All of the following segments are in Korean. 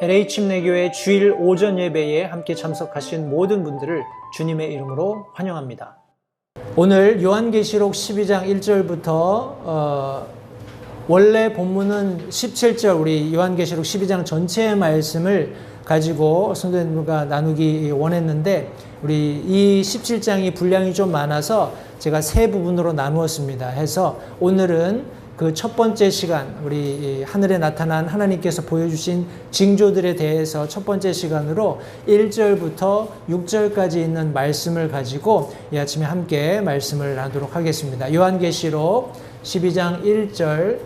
LA 침례교회 주일 오전 예배에 함께 참석하신 모든 분들을 주님의 이름으로 환영합니다. 오늘 요한계시록 12장 1절부터 원래 본문은 17절 우리 요한계시록 12장 전체의 말씀을 가지고 성도님들과 나누기 원했는데 우리 이 17장이 분량이 좀 많아서 제가 세 부분으로 나누었습니다. 해서 오늘은 그 첫 번째 시간 우리 하늘에 나타난 하나님께서 보여주신 징조들에 대해서 첫 번째 시간으로 1절부터 6절까지 있는 말씀을 가지고 이 아침에 함께 말씀을 나누도록 하겠습니다. 요한계시록 12장 1절부터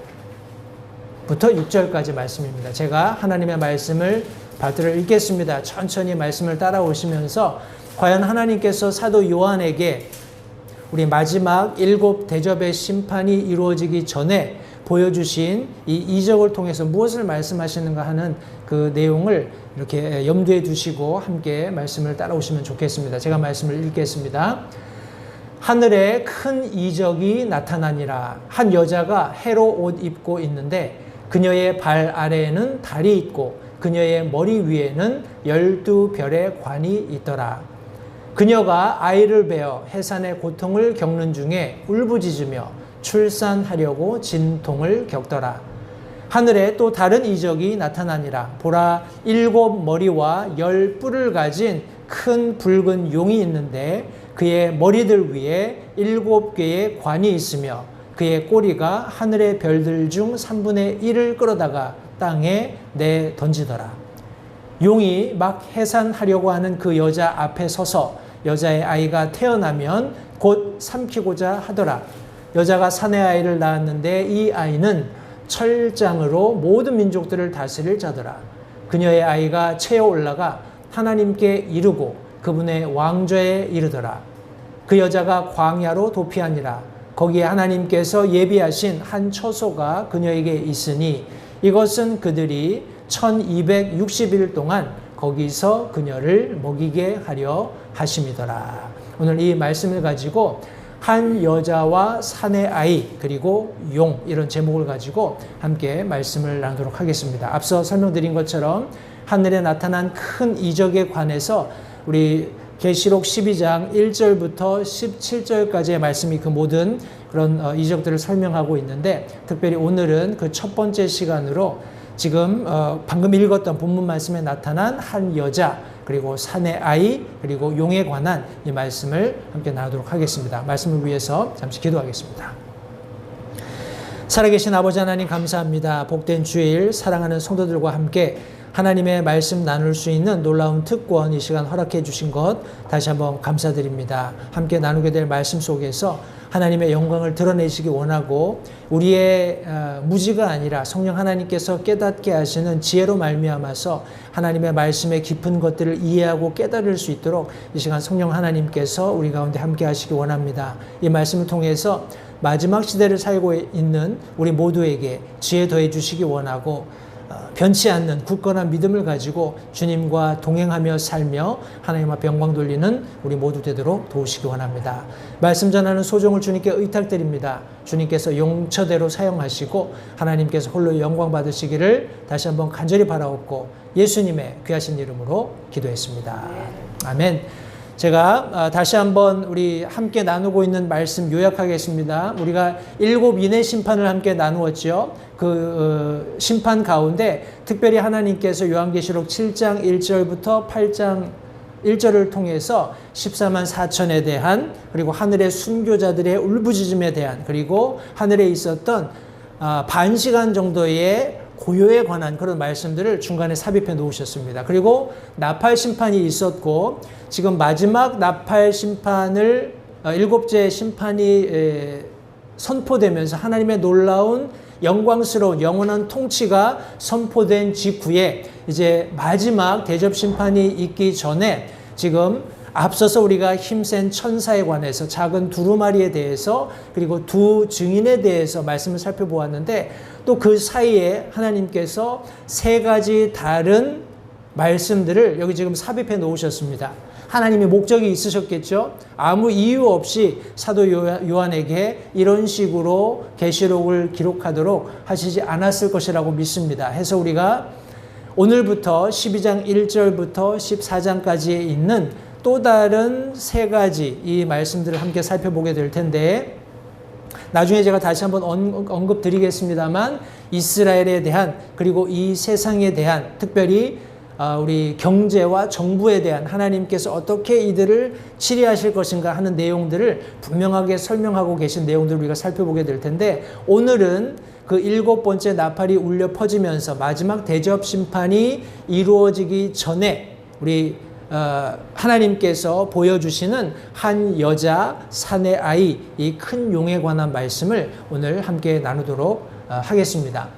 6절까지 말씀입니다. 제가 하나님의 말씀을 받들어 읽겠습니다. 천천히 말씀을 따라오시면서 과연 하나님께서 사도 요한에게 우리 마지막 7 대접의 심판이 이루어지기 전에 보여주신 이 이적을 통해서 무엇을 말씀하시는가 하는 그 내용을 이렇게 염두에 두시고 함께 말씀을 따라오시면 좋겠습니다. 제가 말씀을 읽겠습니다. 하늘에 큰 이적이 나타나니라. 한 여자가 해로 옷 입고 있는데 그녀의 발 아래에는 달이 있고 그녀의 머리 위에는 12별의 관이 있더라. 그녀가 아이를 베어 해산의 고통을 겪는 중에 울부짖으며 출산하려고 진통을 겪더라. 하늘에 또 다른 이적이 나타나니라. 보라, 7 머리와 10 뿔을 가진 큰 붉은 용이 있는데 그의 머리들 위에 7개의 관이 있으며 그의 꼬리가 하늘의 별들 중 3분의 1을 끌어다가 땅에 내 던지더라. 용이 막 해산하려고 하는 그 여자 앞에 서서 여자의 아이가 태어나면 곧 삼키고자 하더라. 여자가 사내 아이를 낳았는데 이 아이는 철장으로 모든 민족들을 다스릴 자더라. 그녀의 아이가 채어 올라가 하나님께 이르고 그분의 왕좌에 이르더라. 그 여자가 광야로 도피하니라. 거기에 하나님께서 예비하신 한 처소가 그녀에게 있으니 이것은 그들이 1260일 동안 거기서 그녀를 먹이게 하려 하심이더라. 오늘 이 말씀을 가지고 한 여자와 사내 아이 그리고 용 이런 제목을 가지고 함께 말씀을 나누도록 하겠습니다. 앞서 설명드린 것처럼 하늘에 나타난 큰 이적에 관해서 우리 계시록 12장 1절부터 17절까지의 말씀이 그 모든 그런 이적들을 설명하고 있는데 특별히 오늘은 그 첫 번째 시간으로 지금 방금 읽었던 본문 말씀에 나타난 한 여자 그리고 사내 아이 그리고 용에 관한 이 말씀을 함께 나누도록 하겠습니다. 말씀을 위해서 잠시 기도하겠습니다. 살아계신 아버지 하나님 감사합니다. 복된 주일 사랑하는 성도들과 함께 하나님의 말씀 나눌 수 있는 놀라운 특권 이 시간 허락해 주신 것 다시 한번 감사드립니다. 함께 나누게 될 말씀 속에서 하나님의 영광을 드러내시기 원하고 우리의 무지가 아니라 성령 하나님께서 깨닫게 하시는 지혜로 말미암아서 하나님의 말씀의 깊은 것들을 이해하고 깨달을 수 있도록 이 시간 성령 하나님께서 우리 가운데 함께 하시기 원합니다. 이 말씀을 통해서 마지막 시대를 살고 있는 우리 모두에게 지혜 더해 주시기 원하고 변치 않는 굳건한 믿음을 가지고 주님과 동행하며 살며 하나님 앞에 영광 돌리는 우리 모두 되도록 도우시기 원합니다. 말씀 전하는 소정을 주님께 의탁드립니다. 주님께서 용처대로 사용하시고 하나님께서 홀로 영광 받으시기를 다시 한번 간절히 바라옵고 예수님의 귀하신 이름으로 기도했습니다. 아멘. 제가 다시 한번 우리 함께 나누고 있는 말씀 요약하겠습니다. 우리가 7 인의 심판을 함께 나누었죠. 그 심판 가운데 특별히 하나님께서 요한계시록 7장 1절부터 8장 1절을 통해서 14만 4천에 대한 그리고 하늘의 순교자들의 울부짖음에 대한 그리고 하늘에 있었던 반 시간 정도의 고요에 관한 그런 말씀들을 중간에 삽입해 놓으셨습니다. 그리고 나팔 심판이 있었고 지금 마지막 나팔 심판을 7째 심판이 선포되면서 하나님의 놀라운 영광스러운 영원한 통치가 선포된 직후에 이제 마지막 대접 심판이 있기 전에 지금 앞서서 우리가 힘센 천사에 관해서 작은 두루마리에 대해서 그리고 두 증인에 대해서 말씀을 살펴보았는데 또 그 사이에 하나님께서 3가지 다른 말씀들을 여기 지금 삽입해 놓으셨습니다. 하나님의 목적이 있으셨겠죠. 아무 이유 없이 사도 요한에게 이런 식으로 계시록을 기록하도록 하시지 않았을 것이라고 믿습니다. 해서 우리가 오늘부터 12장 1절부터 14장까지에 있는 또 다른 세 가지 이 말씀들을 함께 살펴보게 될 텐데, 나중에 제가 다시 한번 언급 드리겠습니다만, 이스라엘에 대한, 그리고 이 세상에 대한, 특별히 우리 경제와 정부에 대한 하나님께서 어떻게 이들을 치리하실 것인가 하는 내용들을 분명하게 설명하고 계신 내용들을 우리가 살펴보게 될 텐데, 오늘은 그 7번째 나팔이 울려 퍼지면서 마지막 대접 심판이 이루어지기 전에 우리 하나님께서 보여주시는 한 여자 사내 아이, 이 큰 용에 관한 말씀을 오늘 함께 나누도록 하겠습니다.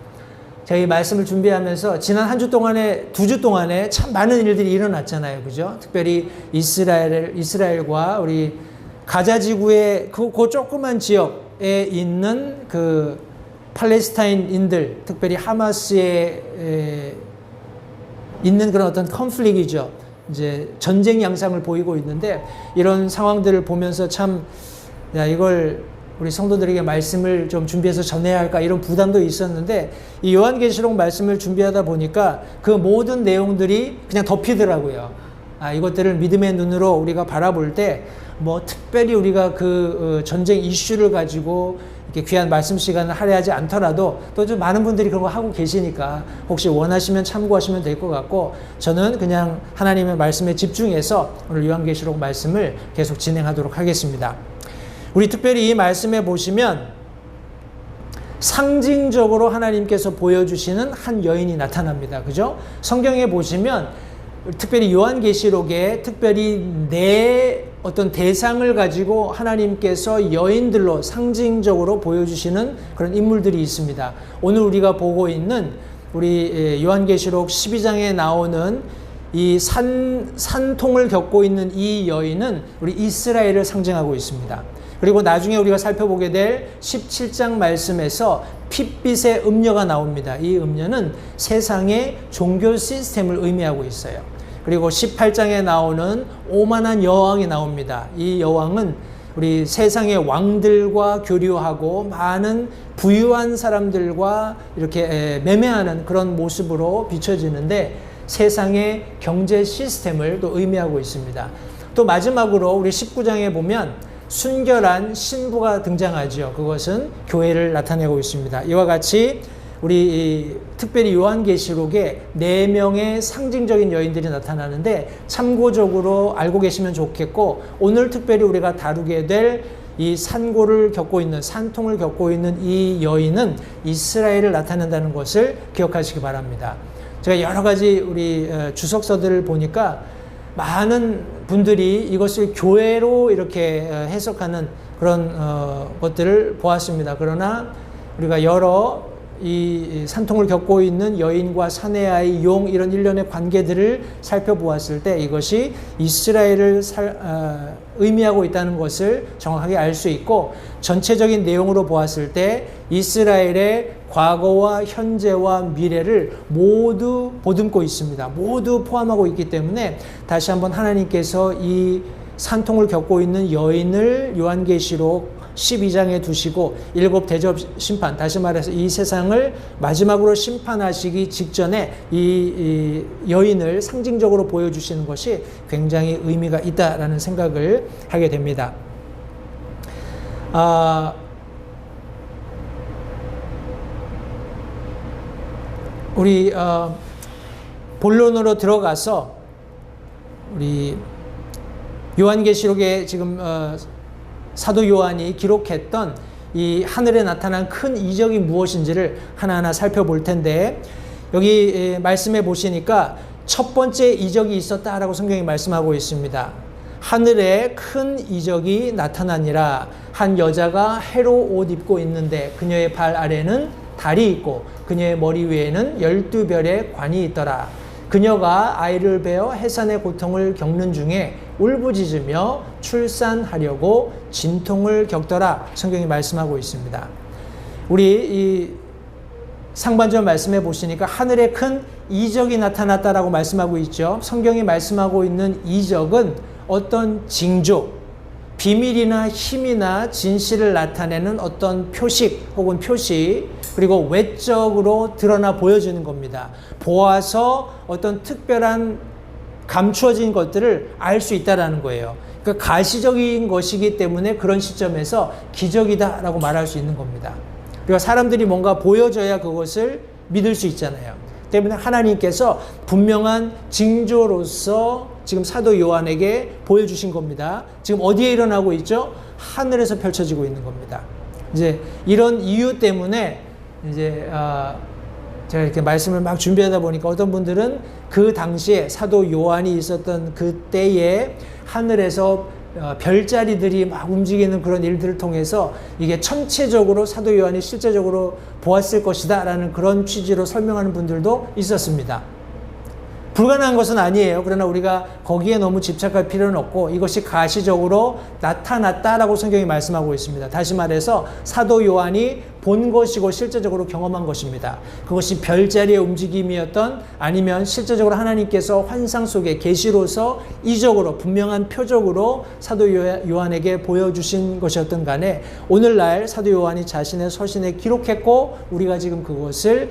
제가 이 말씀을 준비하면서 지난 한 주 동안에, 2주 동안에 참 많은 일들이 일어났잖아요. 그죠? 특별히 이스라엘과 우리 가자 지구의 그 조그만 지역에 있는 그 팔레스타인인들, 특별히 하마스에 있는 그런 어떤 컨플릭이죠. 이제 전쟁 양상을 보이고 있는데, 이런 상황들을 보면서 참, 야, 이걸 우리 성도들에게 말씀을 좀 준비해서 전해야 할까, 이런 부담도 있었는데, 이 요한계시록 말씀을 준비하다 보니까 그 모든 내용들이 그냥 덮이더라고요. 이것들을 믿음의 눈으로 우리가 바라볼 때, 특별히 우리가 그 전쟁 이슈를 가지고 이렇게 귀한 말씀 시간을 할애하지 않더라도 또 좀 많은 분들이 그런 거 하고 계시니까 혹시 원하시면 참고하시면 될 것 같고, 저는 그냥 하나님의 말씀에 집중해서 오늘 요한계시록 말씀을 계속 진행하도록 하겠습니다. 우리 특별히 이 말씀에 보시면 상징적으로 하나님께서 보여주시는 한 여인이 나타납니다. 그죠? 성경에 보시면 특별히 요한계시록에 특별히 네 어떤 대상을 가지고 하나님께서 여인들로 상징적으로 보여주시는 그런 인물들이 있습니다. 오늘 우리가 보고 있는 우리 요한계시록 12장에 나오는 이 산통을 겪고 있는 이 여인은 우리 이스라엘을 상징하고 있습니다. 그리고 나중에 우리가 살펴보게 될 17장 말씀에서 핏빛의 음녀가 나옵니다. 이 음녀는 세상의 종교 시스템을 의미하고 있어요. 그리고 18장에 나오는 오만한 여왕이 나옵니다. 이 여왕은 우리 세상의 왕들과 교류하고 많은 부유한 사람들과 이렇게 매매하는 그런 모습으로 비춰지는데, 세상의 경제 시스템을 또 의미하고 있습니다. 또 마지막으로 우리 19장에 보면 순결한 신부가 등장하죠. 그것은 교회를 나타내고 있습니다. 이와 같이 우리 특별히 요한계시록에 4명의 상징적인 여인들이 나타나는데, 참고적으로 알고 계시면 좋겠고, 오늘 특별히 우리가 다루게 될 이 산고를 겪고 있는, 산통을 겪고 있는 이 여인은 이스라엘을 나타낸다는 것을 기억하시기 바랍니다. 제가 여러 가지 우리 주석서들을 보니까 많은 분들이 이것을 교회로 이렇게 해석하는 그런 것들을 보았습니다. 그러나 우리가 여러 이 산통을 겪고 있는 여인과 사내아이, 용, 이런 일련의 관계들을 살펴보았을 때 이것이 이스라엘을 의미하고 있다는 것을 정확하게 알 수 있고, 전체적인 내용으로 보았을 때 이스라엘의 과거와 현재와 미래를 모두 보듬고 있습니다. 모두 포함하고 있기 때문에 다시 한번 하나님께서 이 산통을 겪고 있는 여인을 요한계시록 12장에 두시고 7 대접 심판, 다시 말해서 이 세상을 마지막으로 심판하시기 직전에 이 여인을 상징적으로 보여주시는 것이 굉장히 의미가 있다라는 생각을 하게 됩니다. 우리 본론으로 들어가서 우리 요한계시록에 지금 사도 요한이 기록했던 이 하늘에 나타난 큰 이적이 무엇인지를 하나하나 살펴볼 텐데, 여기 말씀해 보시니까 첫 번째 이적이 있었다라고 성경이 말씀하고 있습니다. 하늘에 큰 이적이 나타나니라. 한 여자가 해로 옷 입고 있는데 그녀의 발 아래는 달이 있고 그녀의 머리 위에는 12별의 관이 있더라. 그녀가 아이를 베어 해산의 고통을 겪는 중에 울부짖으며 출산하려고 진통을 겪더라. 성경이 말씀하고 있습니다. 우리 이 상반절 말씀해 보시니까 하늘에 큰 이적이 나타났다라고 말씀하고 있죠. 성경이 말씀하고 있는 이적은 어떤 징조, 비밀이나 힘이나 진실을 나타내는 어떤 표식 혹은 표시, 그리고 외적으로 드러나 보여지는 겁니다. 보아서 어떤 특별한 감추어진 것들을 알 수 있다는 거예요. 그러니까 가시적인 것이기 때문에 그런 시점에서 기적이다라고 말할 수 있는 겁니다. 그러니까 사람들이 뭔가 보여줘야 그것을 믿을 수 있잖아요. 때문에 하나님께서 분명한 징조로서 지금 사도 요한에게 보여주신 겁니다. 지금 어디에 일어나고 있죠? 하늘에서 펼쳐지고 있는 겁니다. 이제 이런 이유 때문에 이제 제가 이렇게 말씀을 막 준비하다 보니까 어떤 분들은 그 당시에 사도 요한이 있었던 그 때에 하늘에서 별자리들이 막 움직이는 그런 일들을 통해서 이게 천체적으로 사도 요한이 실제적으로 보았을 것이다 라는 그런 취지로 설명하는 분들도 있었습니다. 불가능한 것은 아니에요. 그러나 우리가 거기에 너무 집착할 필요는 없고 이것이 가시적으로 나타났다라고 성경이 말씀하고 있습니다. 다시 말해서 사도 요한이 본 것이고 실제적으로 경험한 것입니다. 그것이 별자리의 움직임이었던 아니면 실제적으로 하나님께서 환상 속에 계시로서 이적으로 분명한 표적으로 사도 요한에게 보여주신 것이었던 간에 오늘날 사도 요한이 자신의 서신에 기록했고 우리가 지금 그것을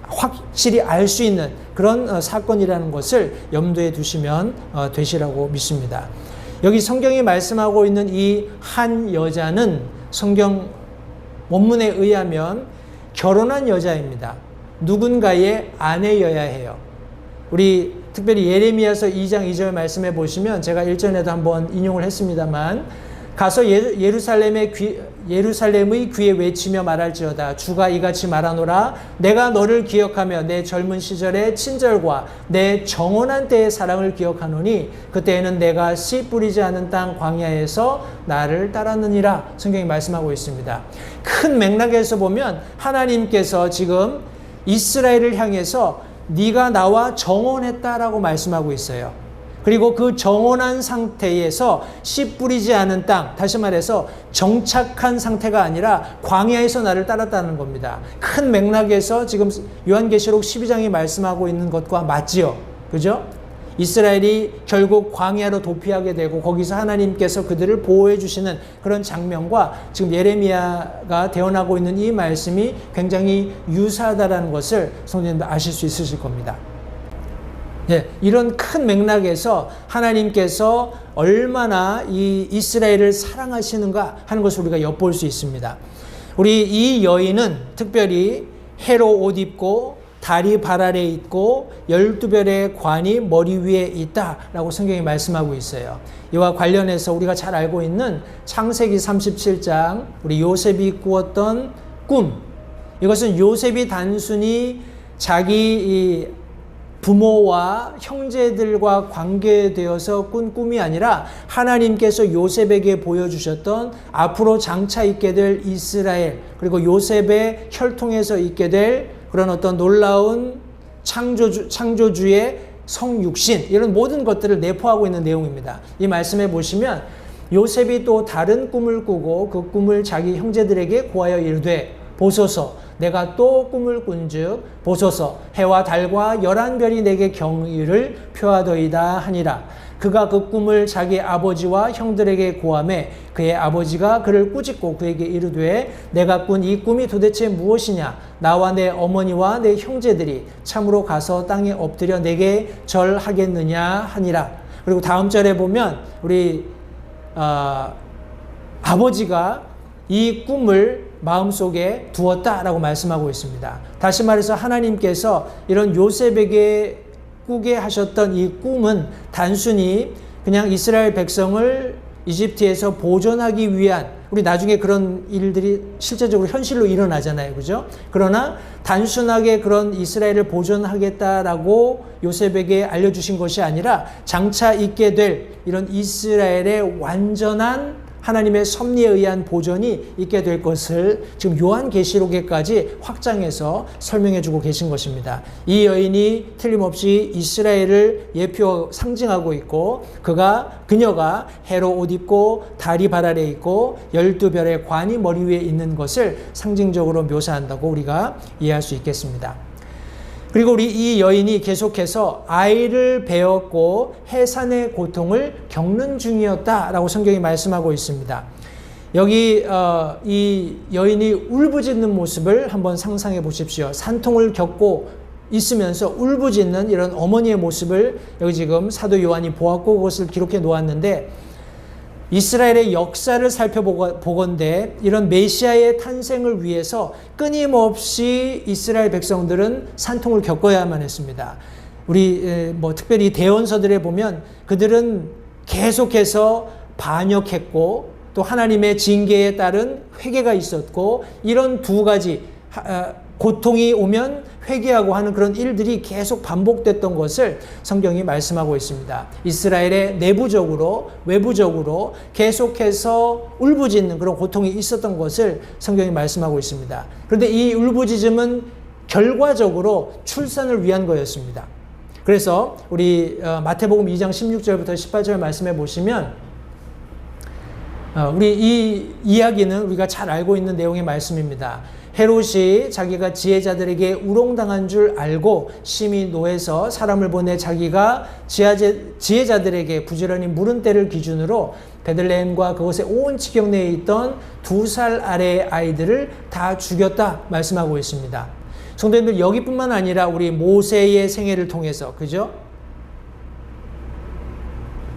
확실히 알 수 있는 그런 사건이라는 것을 염두에 두시면 되시라고 믿습니다. 여기 성경이 말씀하고 있는 이 한 여자는 성경 원문에 의하면 결혼한 여자입니다. 누군가의 아내여야 해요. 우리 특별히 예레미야서 2장 2절 말씀해 보시면 제가 일전에도 한번 인용을 했습니다만 가서 예루살렘의 귀에 외치며 말할지어다. 주가 이같이 말하노라. 내가 너를 기억하며 내 젊은 시절의 친절과 내 정혼한 때의 사랑을 기억하노니 그때에는 내가 씨 뿌리지 않은 땅 광야에서 나를 따랐느니라. 성경이 말씀하고 있습니다. 큰 맥락에서 보면 하나님께서 지금 이스라엘을 향해서 네가 나와 정혼했다라고 말씀하고 있어요. 그리고 그 정혼한 상태에서 씨 뿌리지 않은 땅, 다시 말해서 정착한 상태가 아니라 광야에서 나를 따랐다는 겁니다. 큰 맥락에서 지금 요한계시록 12장이 말씀하고 있는 것과 맞지요. 그죠? 이스라엘이 결국 광야로 도피하게 되고 거기서 하나님께서 그들을 보호해 주시는 그런 장면과 지금 예레미야가 대언하고 있는 이 말씀이 굉장히 유사하다는 것을 성도님들 아실 수 있으실 겁니다. 예, 이런 큰 맥락에서 하나님께서 얼마나 이 이스라엘을 사랑하시는가 하는 것을 우리가 엿볼 수 있습니다. 우리 이 여인은 특별히 해로 옷 입고 다리 발 아래에 있고 12별의 관이 머리 위에 있다라고 성경이 말씀하고 있어요. 이와 관련해서 우리가 잘 알고 있는 창세기 37장 우리 요셉이 꾸었던 꿈, 이것은 요셉이 단순히 자기 부모와 형제들과 관계되어서 꾼 꿈이 아니라 하나님께서 요셉에게 보여주셨던 앞으로 장차 있게 될 이스라엘, 그리고 요셉의 혈통에서 있게 될 그런 어떤 놀라운 창조주의 성육신, 이런 모든 것들을 내포하고 있는 내용입니다. 이 말씀에 보시면 요셉이 또 다른 꿈을 꾸고 그 꿈을 자기 형제들에게 고하여 이르되 보소서 내가 또 꿈을 꾼즉 보소서 해와 달과 11별이 내게 경의를 표하더이다 하니라. 그가 그 꿈을 자기 아버지와 형들에게 고하매 그의 아버지가 그를 꾸짖고 그에게 이르되 내가 꾼 이 꿈이 도대체 무엇이냐? 나와 내 어머니와 내 형제들이 참으로 가서 땅에 엎드려 내게 절하겠느냐 하니라. 그리고 다음 절에 보면 우리 아버지가 이 꿈을 마음속에 두었다라고 말씀하고 있습니다. 다시 말해서 하나님께서 이런 요셉에게 꾸게 하셨던 이 꿈은 단순히 그냥 이스라엘 백성을 이집트에서 보존하기 위한, 우리 나중에 그런 일들이 실제적으로 현실로 일어나잖아요. 그죠? 그러나 단순하게 그런 이스라엘을 보존하겠다라고 요셉에게 알려주신 것이 아니라 장차 있게 될 이런 이스라엘의 완전한 하나님의 섭리에 의한 보존이 있게 될 것을 지금 요한계시록에까지 확장해서 설명해 주고 계신 것입니다. 이 여인이 틀림없이 이스라엘을 상징하고 있고 그녀가 해로 옷 입고 다리 발 아래에 있고 12별의 관이 머리 위에 있는 것을 상징적으로 묘사한다고 우리가 이해할 수 있겠습니다. 그리고 우리 이 여인이 계속해서 아이를 배웠고 해산의 고통을 겪는 중이었다라고 성경이 말씀하고 있습니다. 여기 이 여인이 울부짖는 모습을 한번 상상해 보십시오. 산통을 겪고 있으면서 울부짖는 이런 어머니의 모습을 여기 지금 사도 요한이 보았고 그것을 기록해 놓았는데, 이스라엘의 역사를 살펴보건대 이런 메시아의 탄생을 위해서 끊임없이 이스라엘 백성들은 산통을 겪어야만 했습니다. 우리 특별히 대언서들에 보면 그들은 계속해서 반역했고 또 하나님의 징계에 따른 회개가 있었고, 이런 두 가지 고통이 오면 회개하고 하는 그런 일들이 계속 반복됐던 것을 성경이 말씀하고 있습니다. 이스라엘의 내부적으로 외부적으로 계속해서 울부짖는 그런 고통이 있었던 것을 성경이 말씀하고 있습니다. 그런데 이 울부짖음은 결과적으로 출산을 위한 거였습니다. 그래서 우리 마태복음 2장 16절부터 18절 말씀해 보시면 우리 이 이야기는 우리가 잘 알고 있는 내용의 말씀입니다. 헤롯이 자기가 지혜자들에게 우롱당한 줄 알고 심히 노해서 사람을 보내 자기가 지혜자들에게 부지런히 물은 때를 기준으로 베들레헴과 그곳의 온 지경 내에 있던 2살 아래의 아이들을 다 죽였다 말씀하고 있습니다. 성도님들, 여기뿐만 아니라 우리 모세의 생애를 통해서, 그죠?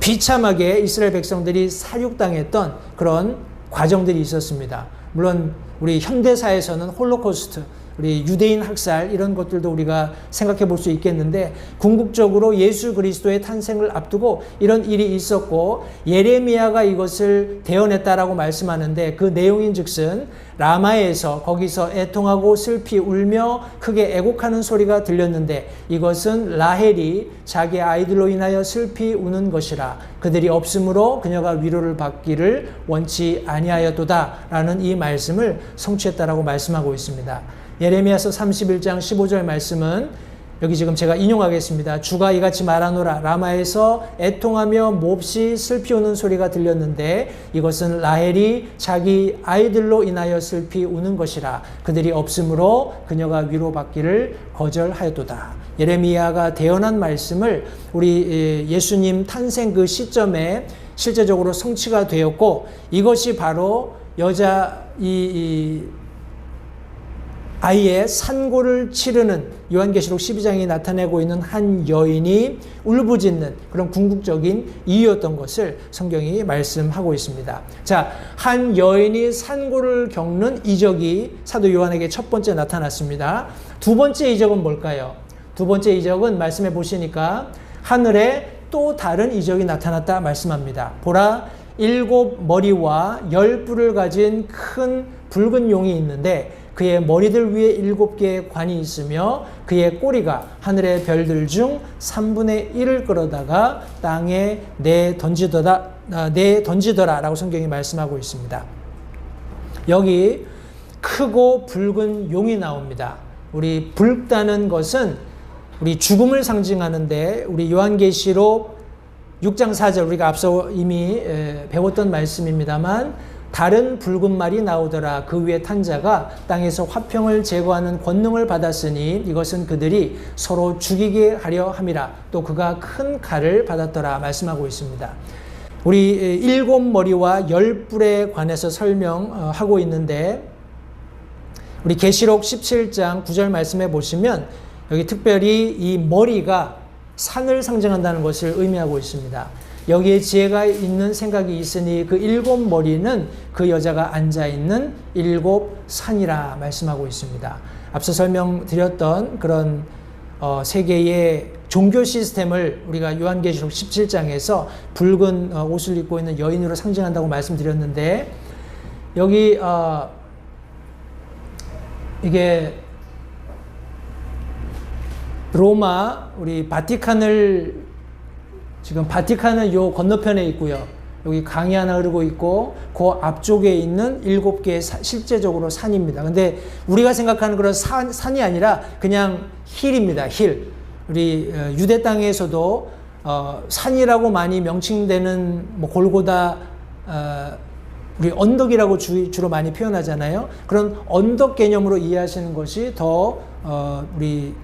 비참하게 이스라엘 백성들이 사육당했던 그런 과정들이 있었습니다. 물론 우리 현대사에서는 홀로코스트, 우리 유대인 학살 이런 것들도 우리가 생각해 볼 수 있겠는데, 궁극적으로 예수 그리스도의 탄생을 앞두고 이런 일이 있었고 예레미야가 이것을 대언했다라고 말씀하는데, 그 내용인즉슨 라마에서 거기서 애통하고 슬피 울며 크게 애곡하는 소리가 들렸는데 이것은 라헬이 자기 아이들로 인하여 슬피 우는 것이라, 그들이 없으므로 그녀가 위로를 받기를 원치 아니하였도다 라는 이 말씀을 성취했다라고 말씀하고 있습니다. 예레미야서 31장 15절 말씀은 여기 지금 제가 인용하겠습니다. 주가 이같이 말하노라. 라마에서 애통하며 몹시 슬피 우는 소리가 들렸는데 이것은 라헬이 자기 아이들로 인하여 슬피 우는 것이라, 그들이 없으므로 그녀가 위로받기를 거절하였도다. 예레미야가 대언한 말씀을 우리 예수님 탄생 그 시점에 실제적으로 성취가 되었고, 이것이 바로 아이의 산고를 치르는 요한계시록 12장이 나타내고 있는 한 여인이 울부짖는 그런 궁극적인 이유였던 것을 성경이 말씀하고 있습니다. 자, 한 여인이 산고를 겪는 이적이 사도 요한에게 첫 번째 나타났습니다. 두 번째 이적은 뭘까요? 두 번째 이적은 말씀해 보시니까 하늘에 또 다른 이적이 나타났다 말씀합니다. 보라, 7 머리와 10 뿔을 가진 큰 붉은 용이 있는데 그의 머리들 위에 7개의 관이 있으며 그의 꼬리가 하늘의 별들 중 3분의 1을 끌어다가 땅에 내던지더라 라고 성경이 말씀하고 있습니다. 여기 크고 붉은 용이 나옵니다. 우리 붉다는 것은 우리 죽음을 상징하는데, 우리 요한계시록 6장 4절 우리가 앞서 이미 배웠던 말씀입니다만, 다른 붉은 말이 나오더라. 그 위에 탄 자가 땅에서 화평을 제거하는 권능을 받았으니 이것은 그들이 서로 죽이게 하려 함이라. 또 그가 큰 칼을 받았더라 말씀하고 있습니다. 우리 7 머리와 10 뿔에 관해서 설명하고 있는데, 우리 계시록 17장 9절 말씀해 보시면 여기 특별히 이 머리가 산을 상징한다는 것을 의미하고 있습니다. 여기에 지혜가 있는 생각이 있으니 그 7 머리는 그 여자가 앉아있는 7 산이라 말씀하고 있습니다. 앞서 설명드렸던 그런 세계의 종교 시스템을 우리가 요한계시록 17장에서 붉은 옷을 입고 있는 여인으로 상징한다고 말씀드렸는데, 여기 이게 로마, 우리 바티칸은 요 건너편에 있고요. 여기 강이 하나 흐르고 있고 그 앞쪽에 있는 7개의 실제적으로 산입니다. 근데 우리가 생각하는 그런 산이 아니라 그냥 힐입니다. 힐. 우리 유대 땅에서도 산이라고 많이 명칭되는 골고다, 우리 언덕이라고 주로 많이 표현하잖아요. 그런 언덕 개념으로 이해하시는 것이 더 우리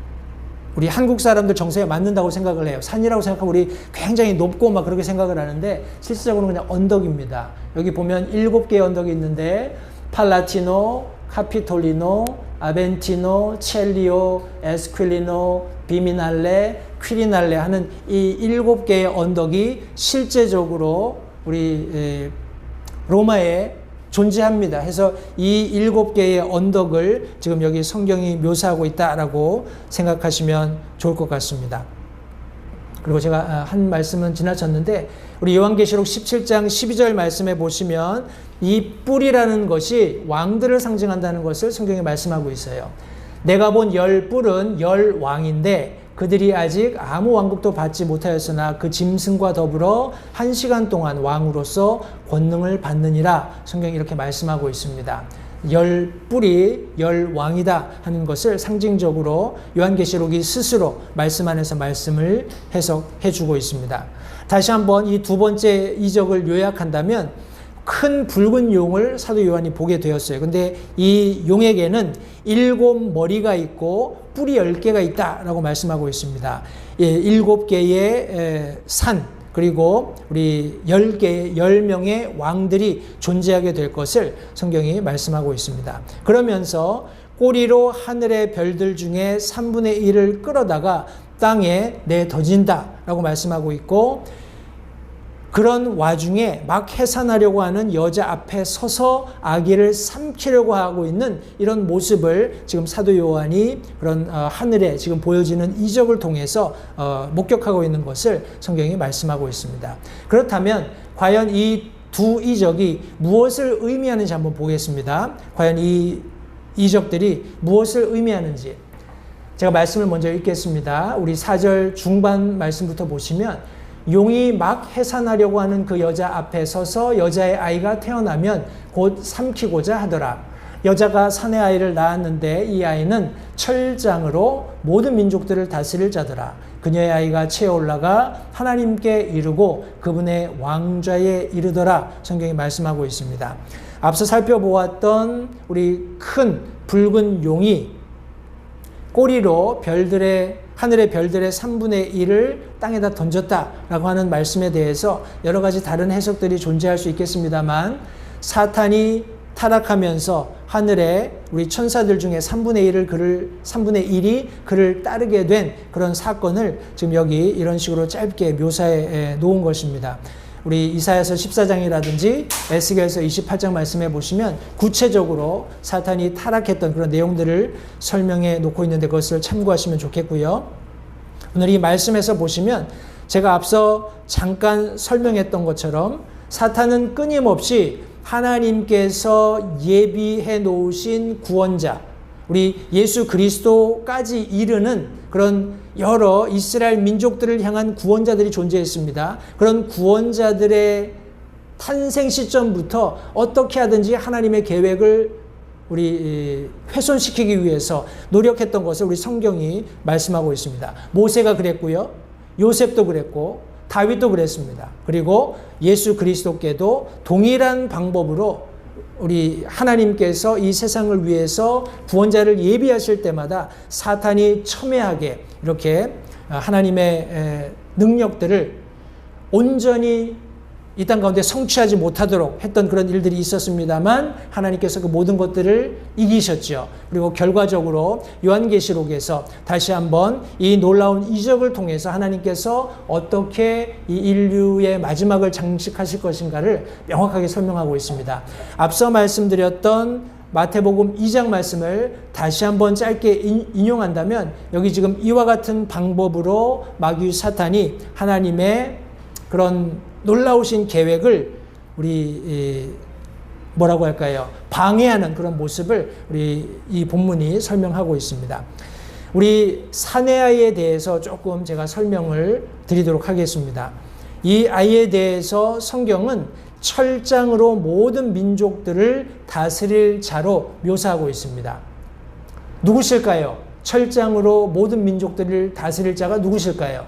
우리 한국 사람들 정서에 맞는다고 생각을 해요. 산이라고 생각하면 우리 굉장히 높고 막 그렇게 생각을 하는데 실질적으로는 그냥 언덕입니다. 여기 보면 7개의 언덕이 있는데 팔라티노, 카피톨리노, 아벤티노, 첼리오, 에스퀼리노, 비미날레, 퀴리날레 하는 이 7개의 언덕이 실제적으로 우리 로마에 존재합니다. 해서 이 7개의 언덕을 지금 여기 성경이 묘사하고 있다라고 생각하시면 좋을 것 같습니다. 그리고 제가 한 말씀은 지나쳤는데 우리 요한계시록 17장 12절 말씀에 보시면 이 뿔이라는 것이 왕들을 상징한다는 것을 성경에 말씀하고 있어요. 내가 본 10뿔은 10왕인데 그들이 아직 아무 왕국도 받지 못하였으나 그 짐승과 더불어 1시간 동안 왕으로서 권능을 받느니라 성경이 이렇게 말씀하고 있습니다. 10뿔이 10왕이다 하는 것을 상징적으로 요한계시록이 스스로 말씀 안에서 말씀을 해석해 주고 있습니다. 다시 한번 이 두 번째 이적을 요약한다면 큰 붉은 용을 사도 요한이 보게 되었어요. 근데 이 용에게는 7머리가 있고 뿔이 10개가 있다라고 말씀하고 있습니다. 7개의 산 그리고 우리 10명의 왕들이 존재하게 될 것을 성경이 말씀하고 있습니다. 그러면서 꼬리로 하늘의 별들 중에 3분의 1을 끌어다가 땅에 내던진다라고 말씀하고 있고 그런 와중에 막 해산하려고 하는 여자 앞에 서서 아기를 삼키려고 하고 있는 이런 모습을 지금 사도 요한이 그런 하늘에 지금 보여지는 이적을 통해서 목격하고 있는 것을 성경이 말씀하고 있습니다. 그렇다면 과연 이 두 이적이 무엇을 의미하는지 한번 보겠습니다. 과연 이 이적들이 무엇을 의미하는지 제가 말씀을 먼저 읽겠습니다. 우리 4절 중반 말씀부터 보시면 용이 막 해산하려고 하는 그 여자 앞에 서서 여자의 아이가 태어나면 곧 삼키고자 하더라. 여자가 사내 아이를 낳았는데 이 아이는 철장으로 모든 민족들을 다스릴 자더라. 그녀의 아이가 채 올라가 하나님께 이르고 그분의 왕좌에 이르더라. 성경이 말씀하고 있습니다. 앞서 살펴보았던 우리 큰 붉은 용이 꼬리로 하늘의 별들의 3분의 1을 땅에다 던졌다라고 하는 말씀에 대해서 여러 가지 다른 해석들이 존재할 수 있겠습니다만 사탄이 타락하면서 하늘에 우리 천사들 중에 3분의 1이 그를 따르게 된 그런 사건을 지금 여기 이런 식으로 짧게 묘사해 놓은 것입니다. 우리 이사야서 14장이라든지 에스겔서 28장 말씀해 보시면 구체적으로 사탄이 타락했던 그런 내용들을 설명해 놓고 있는데 그것을 참고하시면 좋겠고요. 오늘 이 말씀에서 보시면 제가 앞서 잠깐 설명했던 것처럼 사탄은 끊임없이 하나님께서 예비해 놓으신 구원자, 우리 예수 그리스도까지 이르는 그런 여러 이스라엘 민족들을 향한 구원자들이 존재했습니다. 그런 구원자들의 탄생 시점부터 어떻게 하든지 하나님의 계획을 우리 훼손시키기 위해서 노력했던 것을 우리 성경이 말씀하고 있습니다. 모세가 그랬고요. 요셉도 그랬고 다윗도 그랬습니다. 그리고 예수 그리스도께도 동일한 방법으로 우리 하나님께서 이 세상을 위해서 구원자를 예비하실 때마다 사탄이 첨예하게 이렇게 하나님의 능력들을 온전히 이 땅 가운데 성취하지 못하도록 했던 그런 일들이 있었습니다만 하나님께서 그 모든 것들을 이기셨죠. 그리고 결과적으로 요한계시록에서 다시 한번 이 놀라운 이적을 통해서 하나님께서 어떻게 이 인류의 마지막을 장식하실 것인가를 명확하게 설명하고 있습니다. 앞서 말씀드렸던 마태복음 2장 말씀을 다시 한번 짧게 인용한다면 여기 지금 이와 같은 방법으로 마귀 사탄이 하나님의 그런 놀라우신 계획을 우리 뭐라고 할까요? 방해하는 그런 모습을 우리 이 본문이 설명하고 있습니다. 우리 사내 아이에 대해서 조금 제가 설명을 드리도록 하겠습니다. 이 아이에 대해서 성경은 철장으로 모든 민족들을 다스릴 자로 묘사하고 있습니다. 누구실까요? 철장으로 모든 민족들을 다스릴 자가 누구실까요?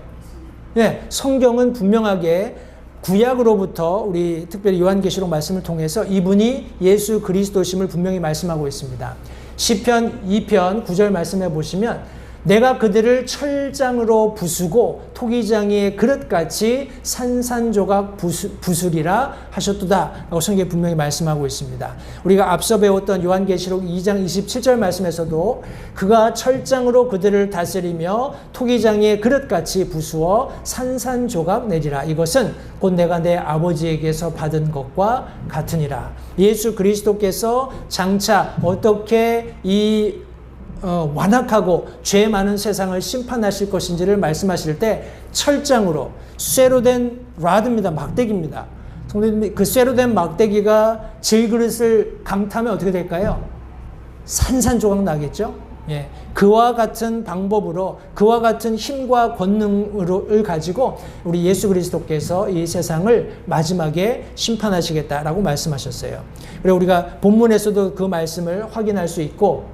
네, 성경은 분명하게 구약으로부터 우리 특별히 요한계시록 말씀을 통해서 이분이 예수 그리스도심을 분명히 말씀하고 있습니다. 시편 2편 9절 말씀해 보시면 내가 그들을 철장으로 부수고 토기장이의 그릇같이 산산조각 부수리라 하셨도다 라고 성경에 분명히 말씀하고 있습니다. 우리가 앞서 배웠던 요한계시록 2장 27절 말씀에서도 그가 철장으로 그들을 다스리며 토기장이의 그릇같이 부수어 산산조각 내리라. 이것은 곧 내가 내 아버지에게서 받은 것과 같으니라. 예수 그리스도께서 장차 어떻게 이 완악하고 죄 많은 세상을 심판하실 것인지를 말씀하실 때 철장으로 쇠로 된 라드입니다. 막대기입니다. 성도님, 그 쇠로 된 막대기가 질그릇을 감타면 어떻게 될까요? 산산조각 나겠죠? 예, 그와 같은 방법으로 그와 같은 힘과 권능을 가지고 우리 예수 그리스도께서 이 세상을 마지막에 심판하시겠다라고 말씀하셨어요. 그리고 우리가 본문에서도 그 말씀을 확인할 수 있고,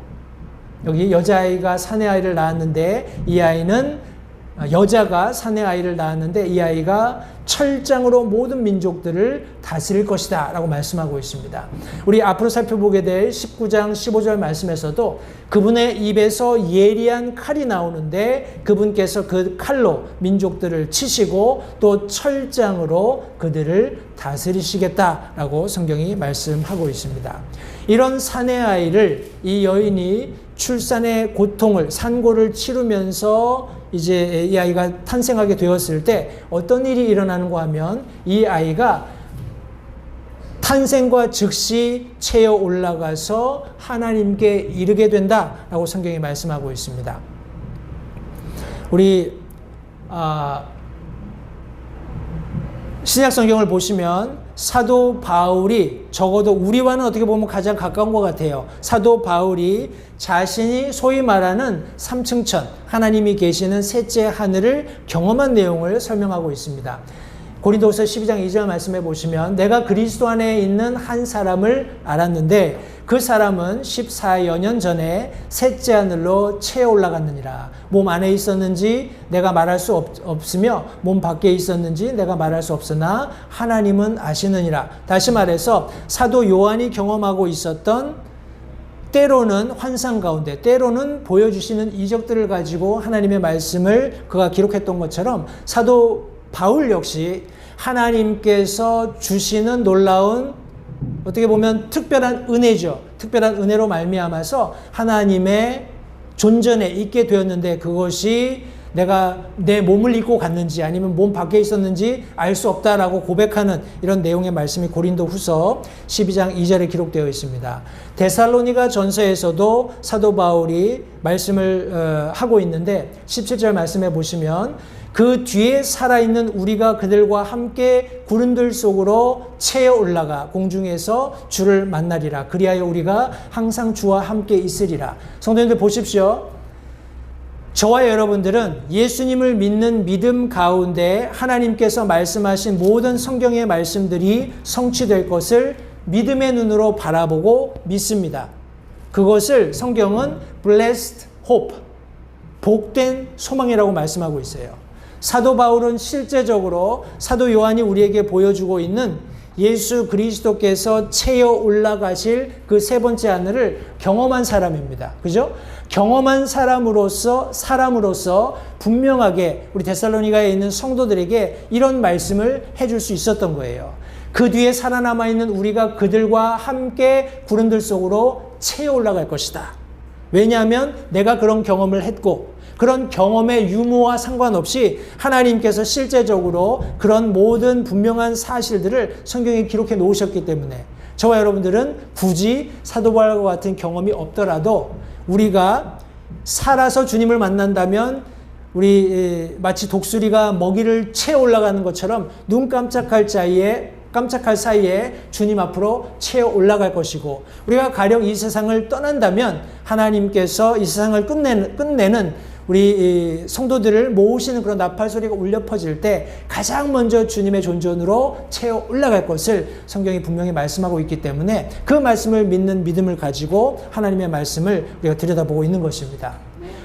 여기 여자아이가 사내아이를 낳았는데 이 아이는 여자가 사내아이를 낳았는데 이 아이가 철장으로 모든 민족들을 다스릴 것이다 라고 말씀하고 있습니다. 우리 앞으로 살펴보게 될 19장 15절 말씀에서도 그분의 입에서 예리한 칼이 나오는데 그분께서 그 칼로 민족들을 치시고 또 철장으로 그들을 다스리시겠다라고 성경이 말씀하고 있습니다. 이런 사내아이를 이 여인이 출산의 고통을 산고를 치르면서 이제 이 아이가 탄생하게 되었을 때 어떤 일이 일어나는가 하면 이 아이가 탄생과 즉시 채어 올라가서 하나님께 이르게 된다라고 성경이 말씀하고 있습니다. 우리 신약 성경을 보시면 사도 바울이 적어도 우리와는 어떻게 보면 가장 가까운 것 같아요. 사도 바울이 자신이 소위 말하는 삼층천, 하나님이 계시는 셋째 하늘을 경험한 내용을 설명하고 있습니다. 고린도후서 12장 2절 말씀해 보시면 내가 그리스도 안에 있는 한 사람을 알았는데 그 사람은 14여 년 전에 셋째 하늘로 채어 올라갔느니라. 몸 안에 있었는지 내가 말할 수 없으며 몸 밖에 있었는지 내가 말할 수 없으나 하나님은 아시느니라. 다시 말해서 사도 요한이 경험하고 있었던 때로는 환상 가운데 때로는 보여주시는 이적들을 가지고 하나님의 말씀을 그가 기록했던 것처럼 사도 바울 역시 하나님께서 주시는 놀라운 어떻게 보면 특별한 은혜죠. 특별한 은혜로 말미암아서 하나님의 존전에 있게 되었는데 그것이 내가 내 몸을 입고 갔는지 아니면 몸 밖에 있었는지 알 수 없다라고 고백하는 이런 내용의 말씀이 고린도후서 12장 2절에 기록되어 있습니다. 데살로니가 전서에서도 사도 바울이 말씀을 하고 있는데 17절 말씀해 보시면 그 뒤에 살아있는 우리가 그들과 함께 구름들 속으로 채어 올라가 공중에서 주를 만나리라. 그리하여 우리가 항상 주와 함께 있으리라. 성도님들 보십시오. 저와 여러분들은 예수님을 믿는 믿음 가운데 하나님께서 말씀하신 모든 성경의 말씀들이 성취될 것을 믿음의 눈으로 바라보고 믿습니다. 그것을 성경은 blessed hope, 복된 소망이라고 말씀하고 있어요. 사도 바울은 실제적으로 사도 요한이 우리에게 보여주고 있는 예수 그리스도께서 채어 올라가실 그 세 번째 하늘을 경험한 사람입니다. 그죠? 경험한 사람으로서 분명하게 우리 데살로니가에 있는 성도들에게 이런 말씀을 해줄 수 있었던 거예요. 그 뒤에 살아남아 있는 우리가 그들과 함께 구름들 속으로 채어 올라갈 것이다. 왜냐하면 내가 그런 경험을 했고 그런 경험의 유무와 상관없이 하나님께서 실제적으로 그런 모든 분명한 사실들을 성경에 기록해 놓으셨기 때문에 저와 여러분들은 굳이 사도 바울과 같은 경험이 없더라도 우리가 살아서 주님을 만난다면 우리 마치 독수리가 먹이를 채 올라가는 것처럼 눈 깜짝할 사이에 주님 앞으로 채어 올라갈 것이고 우리가 가령 이 세상을 떠난다면 하나님께서 이 세상을 끝내는 우리 성도들을 모으시는 그런 나팔 소리가 울려 퍼질 때 가장 먼저 주님의 존전으로 채어 올라갈 것을 성경이 분명히 말씀하고 있기 때문에 그 말씀을 믿는 믿음을 가지고 하나님의 말씀을 우리가 들여다보고 있는 것입니다.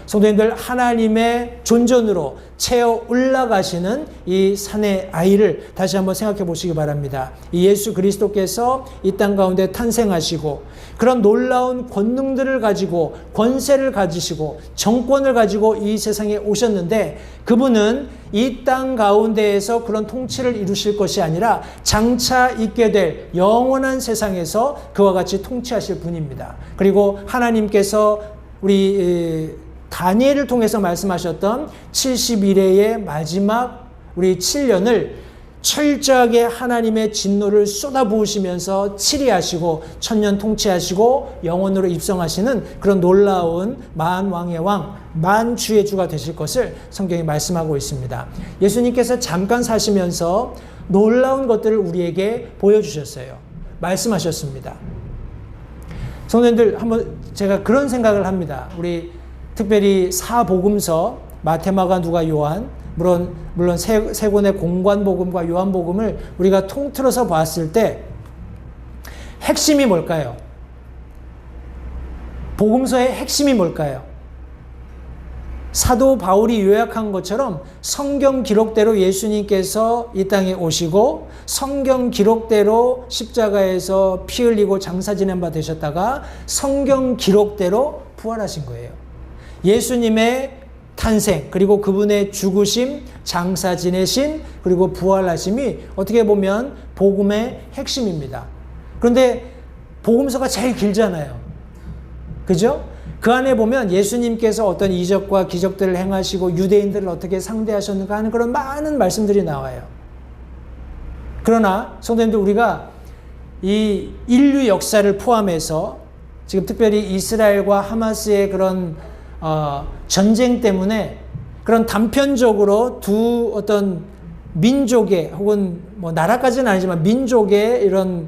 성도님들, 하나님의 존전으로 채어 올라가시는 이 산의 아이를 다시 한번 생각해 보시기 바랍니다. 이 예수 그리스도께서 이 땅 가운데 탄생하시고 그런 놀라운 권능들을 가지고 권세를 가지시고 정권을 가지고 이 세상에 오셨는데, 그분은 이 땅 가운데에서 그런 통치를 이루실 것이 아니라 장차 있게 될 영원한 세상에서 그와 같이 통치하실 분입니다. 그리고 하나님께서 우리 다니엘을 통해서 말씀하셨던 70일의 마지막 우리 7년을 철저하게 하나님의 진노를 쏟아부으시면서 치리하시고 천년 통치하시고 영원으로 입성하시는 그런 놀라운 만왕의 왕, 만주의 주가 되실 것을 성경이 말씀하고 있습니다. 예수님께서 잠깐 사시면서 놀라운 것들을 우리에게 보여주셨어요. 말씀하셨습니다. 성도님들, 한번 제가 그런 생각을 합니다. 우리 특별히 사복음서 마태, 마가, 누가, 요한, 물론 세 권의 공관복음과 요한복음을 우리가 통틀어서 봤을 때 핵심이 뭘까요? 복음서의 핵심이 뭘까요? 사도 바울이 요약한 것처럼 성경 기록대로 예수님께서 이 땅에 오시고 성경 기록대로 십자가에서 피 흘리고 장사 지낸 바 되셨다가 성경 기록대로 부활하신 거예요. 예수님의 탄생, 그리고 그분의 죽으심, 장사 지내심, 그리고 부활하심이 어떻게 보면 복음의 핵심입니다. 그런데 복음서가 제일 길잖아요. 그죠? 그 안에 보면 예수님께서 어떤 이적과 기적들을 행하시고 유대인들을 어떻게 상대하셨는가 하는 그런 많은 말씀들이 나와요. 그러나 성도님들, 우리가 이 인류 역사를 포함해서 지금 특별히 이스라엘과 하마스의 그런 전쟁 때문에 그런 단편적으로 두 어떤 민족의, 혹은 뭐 나라까지는 아니지만 민족의 이런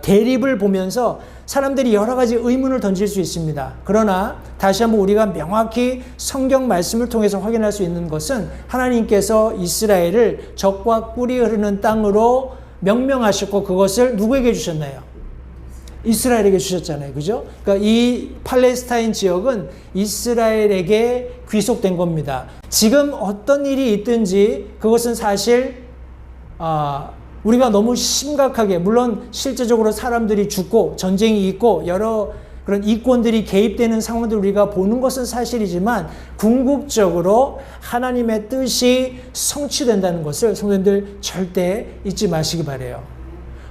대립을 보면서 사람들이 여러 가지 의문을 던질 수 있습니다. 그러나 다시 한번 우리가 명확히 성경 말씀을 통해서 확인할 수 있는 것은 하나님께서 이스라엘을 적과 꿀이 흐르는 땅으로 명명하셨고 그것을 누구에게 주셨나요? 이스라엘에게 주셨잖아요. 그죠? 그러니까 이 팔레스타인 지역은 이스라엘에게 귀속된 겁니다. 지금 어떤 일이 있든지 그것은 사실 우리가 너무 심각하게, 물론 실제적으로 사람들이 죽고 전쟁이 있고 여러 그런 이권들이 개입되는 상황들을 우리가 보는 것은 사실이지만 궁극적으로 하나님의 뜻이 성취된다는 것을 성도님들 절대 잊지 마시기 바라요.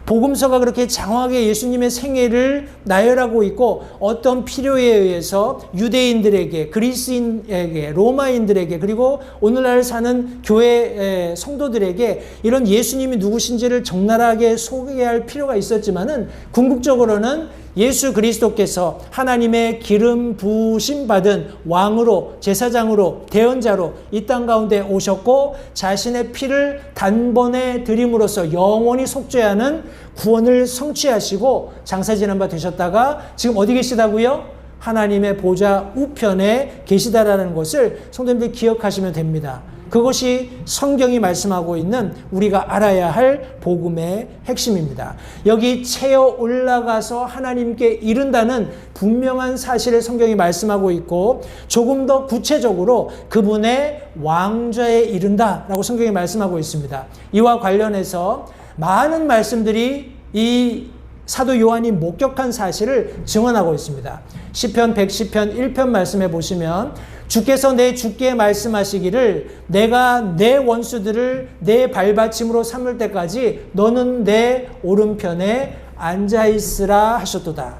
복음서가 그렇게 장황하게 예수님의 생애를 나열하고 있고 어떤 필요에 의해서 유대인들에게, 그리스인에게, 로마인들에게, 그리고 오늘날 사는 교회 성도들에게 이런 예수님이 누구신지를 적나라하게 소개할 필요가 있었지만은 궁극적으로는 예수 그리스도께서 하나님의 기름 부으심 받은 왕으로, 제사장으로, 대언자로 이 땅 가운데 오셨고 자신의 피를 단번에 드림으로써 영원히 속죄하는 구원을 성취하시고 장사 지낸 바 되셨다가 지금 어디 계시다고요? 하나님의 보좌 우편에 계시다라는 것을 성도님들 기억하시면 됩니다. 그것이 성경이 말씀하고 있는 우리가 알아야 할 복음의 핵심입니다. 여기 채어 올라가서 하나님께 이른다는 분명한 사실을 성경이 말씀하고 있고 조금 더 구체적으로 그분의 왕좌에 이른다라고 성경이 말씀하고 있습니다. 이와 관련해서 많은 말씀들이 이 사도 요한이 목격한 사실을 증언하고 있습니다. 시편 110편 1편 말씀해 보시면 주께서 내 주께 말씀하시기를 내가 내 원수들을 내 발받침으로 삼을 때까지 너는 내 오른편에 앉아있으라 하셨도다.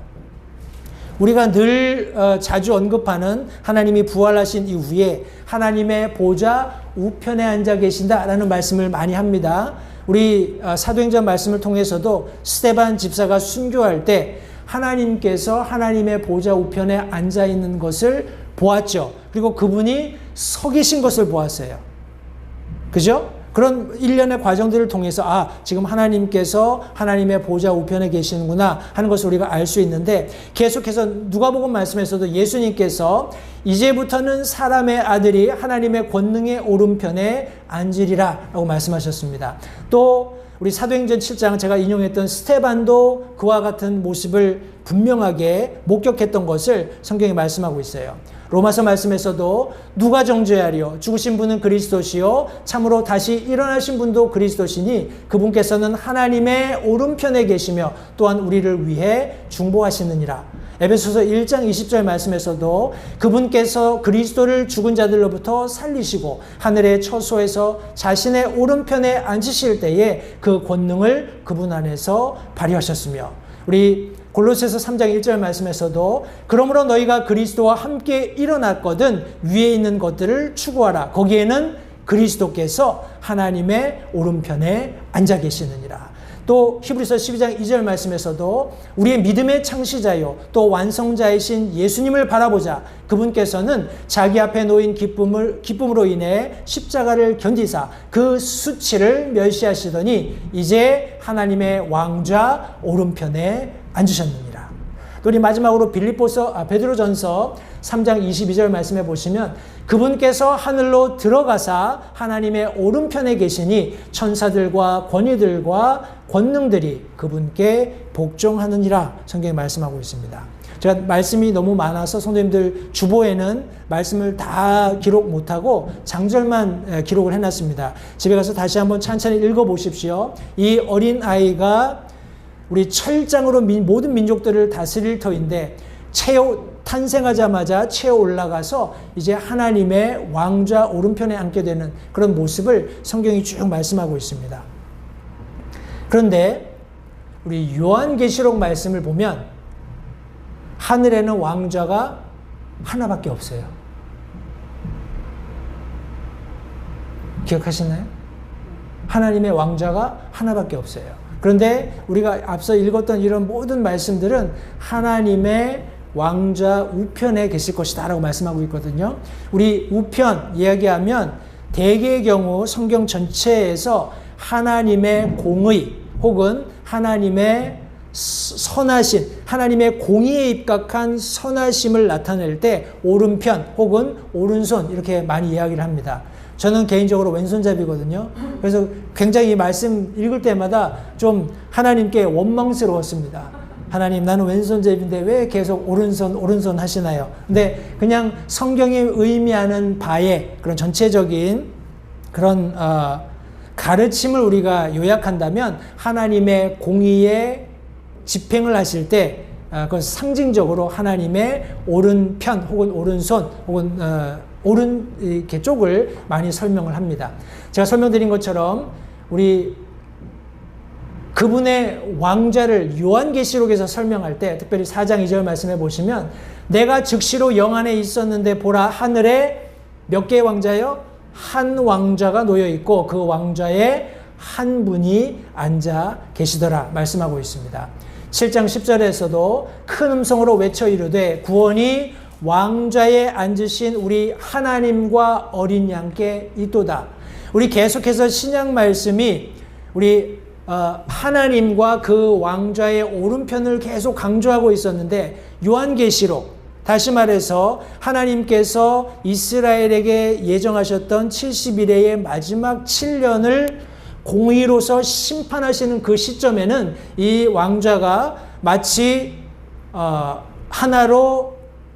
우리가 늘 자주 언급하는 하나님이 부활하신 이후에 하나님의 보좌 우편에 앉아 계신다라는 말씀을 많이 합니다. 우리 사도행전 말씀을 통해서도 스데반 집사가 순교할 때 하나님께서 하나님의 보좌 우편에 앉아 있는 것을 보았죠. 그리고 그분이 서 계신 것을 보았어요. 그죠? 그런 일련의 과정들을 통해서 지금 하나님께서 하나님의 보좌 우편에 계시는구나 하는 것을 우리가 알 수 있는데, 계속해서 누가복음 말씀에서도 예수님께서 이제부터는 사람의 아들이 하나님의 권능의 오른편에 앉으리라 라고 말씀하셨습니다. 또 우리 사도행전 7장 제가 인용했던 스데반도 그와 같은 모습을 분명하게 목격했던 것을 성경이 말씀하고 있어요. 로마서 말씀에서도 누가 정죄하리요? 죽으신 분은 그리스도시요 참으로 다시 일어나신 분도 그리스도시니 그분께서는 하나님의 오른편에 계시며 또한 우리를 위해 중보하시느니라. 에베소서 1장 20절 말씀에서도 그분께서 그리스도를 죽은 자들로부터 살리시고 하늘의 처소에서 자신의 오른편에 앉으실 때에 그 권능을 그분 안에서 발휘하셨으며, 우리 골로새서 3장 1절 말씀에서도 그러므로 너희가 그리스도와 함께 일어났거든 위에 있는 것들을 추구하라. 거기에는 그리스도께서 하나님의 오른편에 앉아 계시느니라. 또 히브리서 12장 2절 말씀에서도 우리의 믿음의 창시자요 또 완성자이신 예수님을 바라보자. 그분께서는 자기 앞에 놓인 기쁨으로 인해 십자가를 견디사 그 수치를 멸시하시더니 이제 하나님의 왕좌 오른편에 앉으셨느니라. 또 우리 마지막으로 베드로전서 3장 22절 말씀해 보시면 그분께서 하늘로 들어가사 하나님의 오른편에 계시니 천사들과 권위들과 권능들이 그분께 복종하느니라 성경에 말씀하고 있습니다. 제가 말씀이 너무 많아서 성도님들 주보에는 말씀을 다 기록 못하고 장절만 기록을 해놨습니다. 집에 가서 다시 한번 찬찬히 읽어보십시오. 이 어린아이가 우리 철장으로 모든 민족들을 다스릴 터인데 탄생하자마자 채어 올라가서 이제 하나님의 왕좌 오른편에 앉게 되는 그런 모습을 성경이 쭉 말씀하고 있습니다. 그런데 우리 요한계시록 말씀을 보면 하늘에는 왕좌가 하나밖에 없어요. 기억하시나요? 하나님의 왕좌가 하나밖에 없어요. 그런데 우리가 앞서 읽었던 이런 모든 말씀들은 하나님의 왕좌 우편에 계실 것이다 라고 말씀하고 있거든요. 우리 우편 이야기하면 대개의 경우 성경 전체에서 하나님의 공의 혹은 하나님의 선하신, 하나님의 공의에 입각한 선하심을 나타낼 때 오른편 혹은 오른손 이렇게 많이 이야기를 합니다. 저는 개인적으로 왼손잡이거든요. 그래서 굉장히 이 말씀 읽을 때마다 좀 하나님께 원망스러웠습니다. 하나님, 나는 왼손잡이인데 왜 계속 오른손 하시나요? 근데 그냥 성경이 의미하는 바에 그런 전체적인 그런 가르침을 우리가 요약한다면 하나님의 공의의 집행을 하실 때 그건 상징적으로 하나님의 오른편 혹은 오른손 혹은 오른 이렇게 쪽을 많이 설명을 합니다. 제가 설명드린 것처럼 우리 그분의 왕좌를 요한계시록에서 설명할 때 특별히 4장 2절 말씀해 보시면 내가 즉시로 영 안에 있었는데 보라 하늘에 몇 개의 왕좌요? 한 왕좌가 놓여 있고 그 왕좌에 한 분이 앉아 계시더라 말씀하고 있습니다. 7장 10절에서도 큰 음성으로 외쳐 이르되 구원이 왕좌에 앉으신 우리 하나님과 어린 양께 있도다. 우리 계속해서 신약 말씀이 우리 하나님과 그 왕좌의 오른편을 계속 강조하고 있었는데 요한계시록 다시 말해서 하나님께서 이스라엘에게 예정하셨던 70일의 마지막 7년을 공의로서 심판하시는 그 시점에는 이 왕좌가 마치 하나로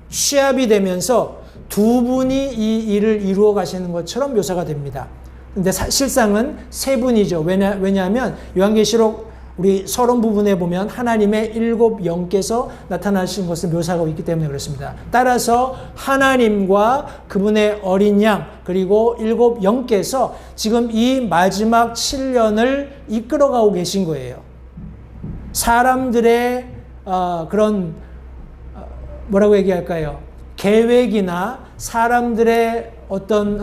취합이 되면서 두 분이 이 일을 이루어 가시는 것처럼 묘사가 됩니다. 근데 실상은 세 분이죠. 왜냐하면 요한계시록 우리 서론 부분에 보면 하나님의 7 영께서 나타나신 것을 묘사하고 있기 때문에 그렇습니다. 따라서 하나님과 그분의 어린 양 그리고 7 영께서 지금 이 마지막 7년을 이끌어가고 계신 거예요. 사람들의 그런 뭐라고 얘기할까요? 계획이나 사람들의 어떤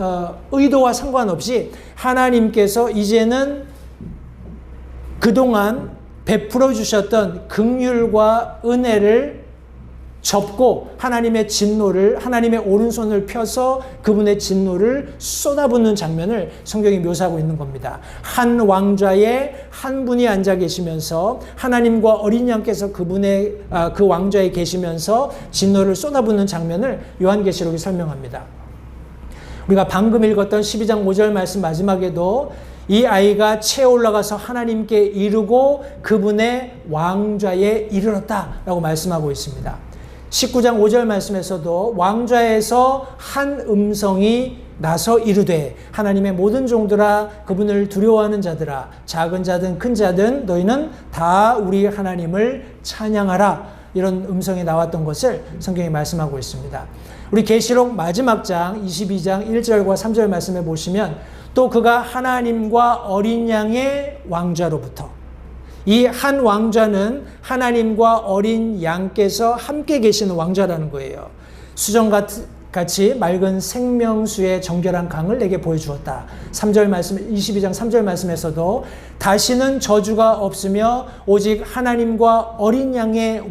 의도와 상관없이 하나님께서 이제는 그동안 베풀어 주셨던 긍휼과 은혜를 접고 하나님의 진노를 하나님의 오른손을 펴서 그분의 진노를 쏟아붓는 장면을 성경이 묘사하고 있는 겁니다. 한 왕좌에 한 분이 앉아 계시면서 하나님과 어린 양께서 그분의 그 왕좌에 계시면서 진노를 쏟아붓는 장면을 요한계시록이 설명합니다. 우리가 방금 읽었던 12장 5절 말씀 마지막에도 이 아이가 채어 올라가서 하나님께 이르고 그분의 왕좌에 이르렀다라고 말씀하고 있습니다. 19장 5절 말씀에서도 왕좌에서 한 음성이 나서 이르되 하나님의 모든 종들아 그분을 두려워하는 자들아 작은 자든 큰 자든 너희는 다 우리 하나님을 찬양하라. 이런 음성이 나왔던 것을 성경이 말씀하고 있습니다. 우리 계시록 마지막 장 22장 1절과 3절 말씀에 보시면 또 그가 하나님과 어린 양의 왕좌로부터, 이 한 왕좌는 하나님과 어린 양께서 함께 계시는 왕좌라는 거예요. 수정같이 맑은 생명수의 정결한 강을 내게 보여주었다. 3절 말씀, 22장 3절 말씀에서도 다시는 저주가 없으며 오직 하나님과 어린 양의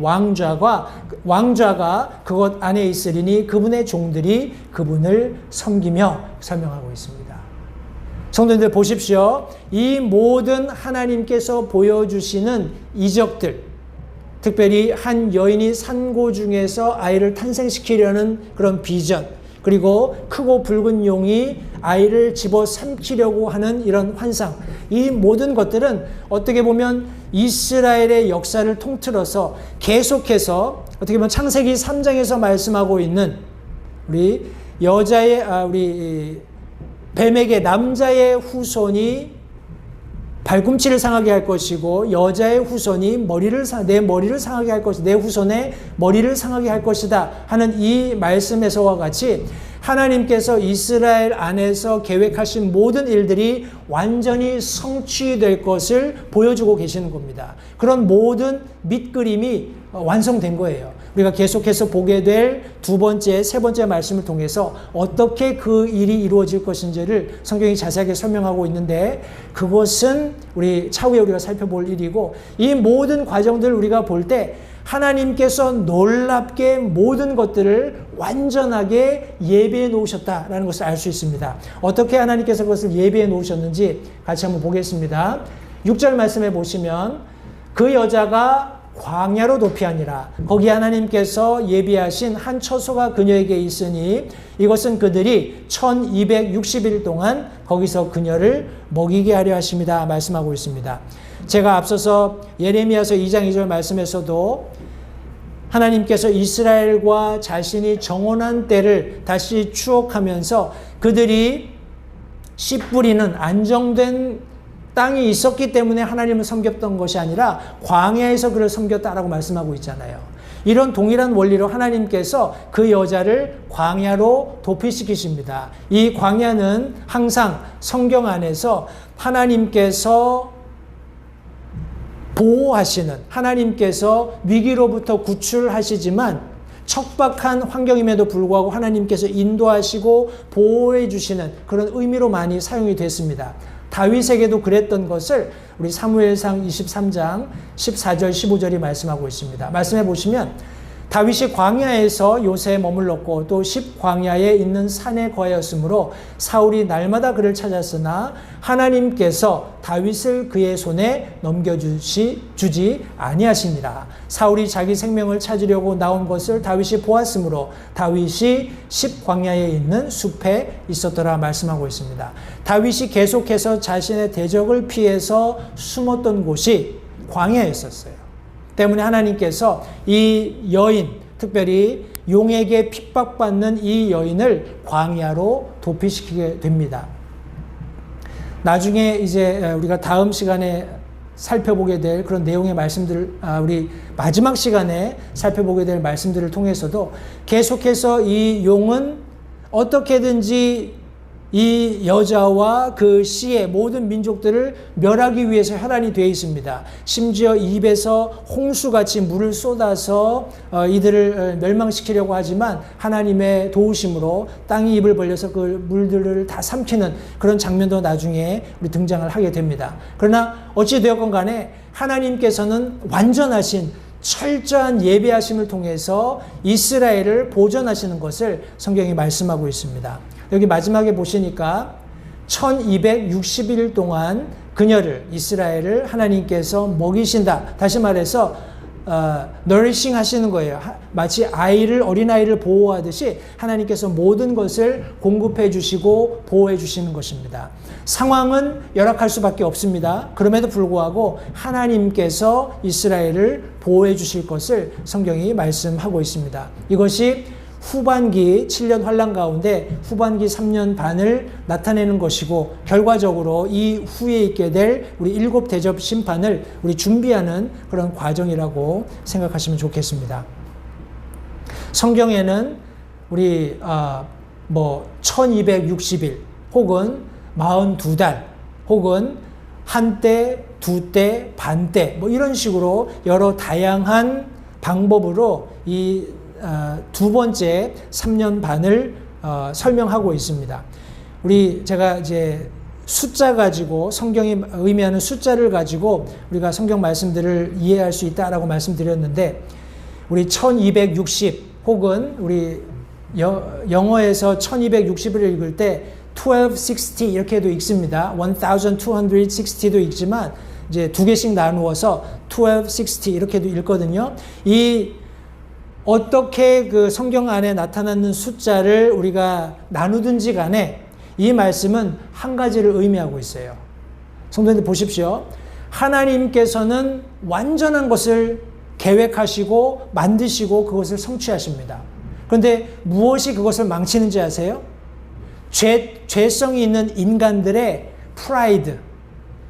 왕좌가 그것 안에 있으리니 그분의 종들이 그분을 섬기며 설명하고 있습니다. 성도님들 보십시오. 이 모든 하나님께서 보여주시는 이적들, 특별히 한 여인이 산고 중에서 아이를 탄생시키려는 그런 비전, 그리고 크고 붉은 용이 아이를 집어삼키려고 하는 이런 환상, 이 모든 것들은 어떻게 보면 이스라엘의 역사를 통틀어서 계속해서 어떻게 보면 창세기 3장에서 말씀하고 있는 우리 뱀에게 남자의 후손이 발꿈치를 상하게 할 것이고 여자의 후손이 내 머리를 상하게 할 것이다. 내 후손의 머리를 상하게 할 것이다 하는 이 말씀에서와 같이 하나님께서 이스라엘 안에서 계획하신 모든 일들이 완전히 성취될 것을 보여주고 계시는 겁니다. 그런 모든 밑그림이 완성된 거예요. 우리가 계속해서 보게 될 두 번째, 세 번째 말씀을 통해서 어떻게 그 일이 이루어질 것인지를 성경이 자세하게 설명하고 있는데 그것은 차후에 우리가 살펴볼 일이고 이 모든 과정들을 우리가 볼 때 하나님께서 놀랍게 모든 것들을 완전하게 예비해 놓으셨다라는 것을 알 수 있습니다. 어떻게 하나님께서 그것을 예비해 놓으셨는지 같이 한번 보겠습니다. 6절 말씀에 보시면 그 여자가 광야로 도피하니라. 거기 하나님께서 예비하신 한 처소가 그녀에게 있으니 이것은 그들이 1260일 동안 거기서 그녀를 먹이게 하려 하십니다. 말씀하고 있습니다. 제가 앞서서 예레미야서 2장 2절 말씀에서도 하나님께서 이스라엘과 자신이 정원한 때를 다시 추억하면서 그들이 씨 뿌리는 안정된 땅이 있었기 때문에 하나님을 섬겼던 것이 아니라 광야에서 그를 섬겼다라고 말씀하고 있잖아요. 이런 동일한 원리로 하나님께서 그 여자를 광야로 도피시키십니다. 이 광야는 항상 성경 안에서 하나님께서 보호하시는, 하나님께서 위기로부터 구출하시지만 척박한 환경임에도 불구하고 하나님께서 인도하시고 보호해 주시는 그런 의미로 많이 사용이 됐습니다. 다윗에게도 그랬던 것을 우리 사무엘상 23장 14절 15절이 말씀하고 있습니다. 말씀해 보시면 다윗이 광야에서 요새에 머물렀고 또 십광야에 있는 산에 거하였으므로 사울이 날마다 그를 찾았으나 하나님께서 다윗을 그의 손에 넘겨주지 아니하시니라. 사울이 자기 생명을 찾으려고 나온 것을 다윗이 보았으므로 다윗이 십광야에 있는 숲에 있었더라 말씀하고 있습니다. 다윗이 계속해서 자신의 대적을 피해서 숨었던 곳이 광야였었어요. 때문에 하나님께서 이 여인, 특별히 용에게 핍박받는 이 여인을 광야로 도피시키게 됩니다. 나중에 이제 우리가 다음 시간에 살펴보게 될 그런 내용의 말씀들, 우리 마지막 시간에 살펴보게 될 말씀들을 통해서도 계속해서 이 용은 어떻게든지 이 여자와 그 씨의 모든 민족들을 멸하기 위해서 혈안이 되어 있습니다. 심지어 입에서 홍수같이 물을 쏟아서 이들을 멸망시키려고 하지만 하나님의 도우심으로 땅이 입을 벌려서 그 물들을 다 삼키는 그런 장면도 나중에 우리 등장을 하게 됩니다. 그러나 어찌되었건 간에 하나님께서는 완전하신 철저한 예배하심을 통해서 이스라엘을 보존하시는 것을 성경이 말씀하고 있습니다. 여기 마지막에 보시니까 1260일 동안 그녀를, 이스라엘을 하나님께서 먹이신다. 다시 말해서 nourishing 하시는 거예요. 마치 어린아이를 보호하듯이 하나님께서 모든 것을 공급해 주시고 보호해 주시는 것입니다. 상황은 열악할 수밖에 없습니다. 그럼에도 불구하고 하나님께서 이스라엘을 보호해 주실 것을 성경이 말씀하고 있습니다. 이것이 후반기 7년 환란 가운데 후반기 3년 반을 나타내는 것이고, 결과적으로 이 후에 있게 될 우리 7 대접 심판을 우리 준비하는 그런 과정이라고 생각하시면 좋겠습니다. 성경에는 우리 1260일 혹은 42달 혹은 한때, 두때, 반때 이런 식으로 여러 다양한 방법으로 이 두 번째 3년 반을 설명하고 있습니다. 제가 이제 숫자 가지고, 성경이 의미하는 숫자를 가지고 우리가 성경 말씀들을 이해할 수 있다라고 말씀드렸는데, 우리 1260 혹은 우리 영어에서 1260을 읽을 때 1260 이렇게도 읽습니다. 1260도 읽지만 이제 두 개씩 나누어서 1260 이렇게도 읽거든요. 어떻게 그 성경 안에 나타나는 숫자를 우리가 나누든지 간에 이 말씀은 한 가지를 의미하고 있어요. 성도님들 보십시오. 하나님께서는 완전한 것을 계획하시고 만드시고 그것을 성취하십니다. 그런데 무엇이 그것을 망치는지 아세요? 죄성이 있는 인간들의 프라이드,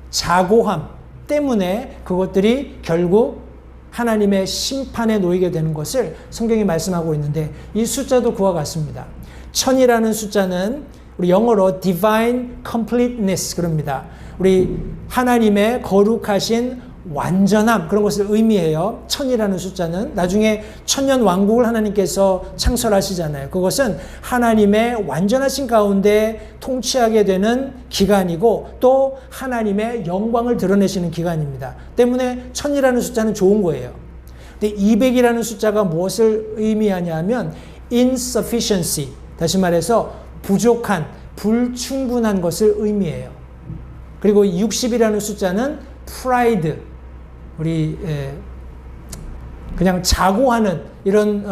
자고함 때문에 그것들이 결국 하나님의 심판에 놓이게 되는 것을 성경이 말씀하고 있는데, 이 숫자도 그와 같습니다. 1000이라는 숫자는 우리 영어로 divine completeness 그럽니다. 우리 하나님의 거룩하신 완전함, 그런 것을 의미해요. 1000이라는 숫자는 나중에 천년 왕국을 하나님께서 창설하시잖아요. 그것은 하나님의 완전하신 가운데 통치하게 되는 기간이고 또 하나님의 영광을 드러내시는 기간입니다. 때문에 1000이라는 숫자는 좋은 거예요. 근데 200이라는 숫자가 무엇을 의미하냐면 insufficiency, 다시 말해서 부족한, 불충분한 것을 의미해요. 그리고 60이라는 숫자는 pride, 그냥 자고하는 이런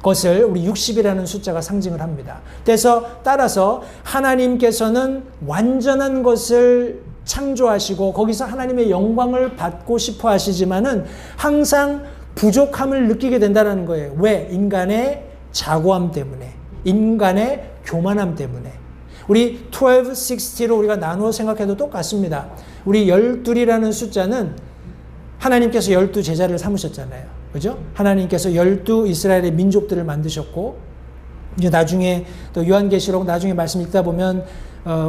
것을 우리 60이라는 숫자가 상징을 합니다. 따라서 하나님께서는 완전한 것을 창조하시고 거기서 하나님의 영광을 받고 싶어 하시지만은 항상 부족함을 느끼게 된다는 거예요. 왜? 인간의 자고함 때문에, 인간의 교만함 때문에. 우리 1260로 우리가 나누어 생각해도 똑같습니다. 우리 12이라는 숫자는 하나님께서 12 제자를 삼으셨잖아요. 그죠? 하나님께서 12 이스라엘의 민족들을 만드셨고, 이제 나중에 또 요한계시록 나중에 말씀 읽다 보면,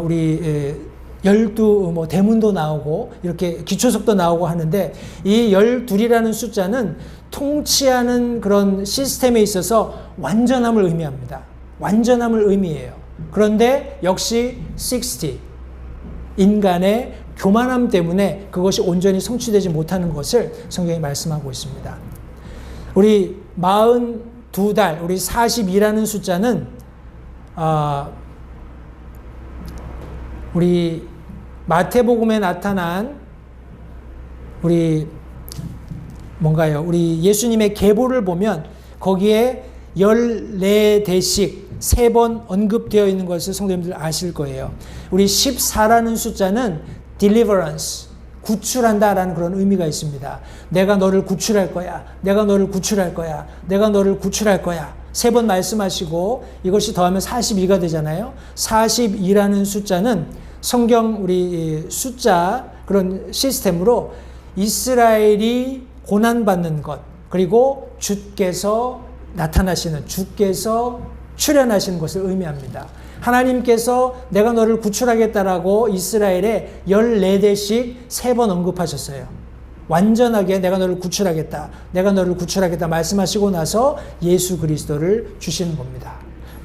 우리 12 대문도 나오고, 이렇게 기초석도 나오고 하는데, 이 12이라는 숫자는 통치하는 그런 시스템에 있어서 완전함을 의미합니다. 완전함을 의미해요. 그런데 역시 60, 인간의 교만함 때문에 그것이 온전히 성취되지 못하는 것을 성경이 말씀하고 있습니다. 우리 42달, 우리 42라는 숫자는 우리 마태복음에 나타난 우리 예수님의 계보를 보면 거기에 14대씩 3번 언급되어 있는 것을 성도님들 아실 거예요. 우리 14라는 숫자는 deliverance, 구출한다라는 그런 의미가 있습니다. 내가 너를 구출할 거야. 내가 너를 구출할 거야. 내가 너를 구출할 거야. 3번 말씀하시고 이것이 더하면 42가 되잖아요. 42라는 숫자는 성경 우리 숫자 그런 시스템으로 이스라엘이 고난받는 것, 그리고 주께서 나타나시는, 주께서 출현하시는 것을 의미합니다. 하나님께서 내가 너를 구출하겠다라고 이스라엘에 14대씩 3번 언급하셨어요. 완전하게 내가 너를 구출하겠다, 내가 너를 구출하겠다 말씀하시고 나서 예수 그리스도를 주시는 겁니다.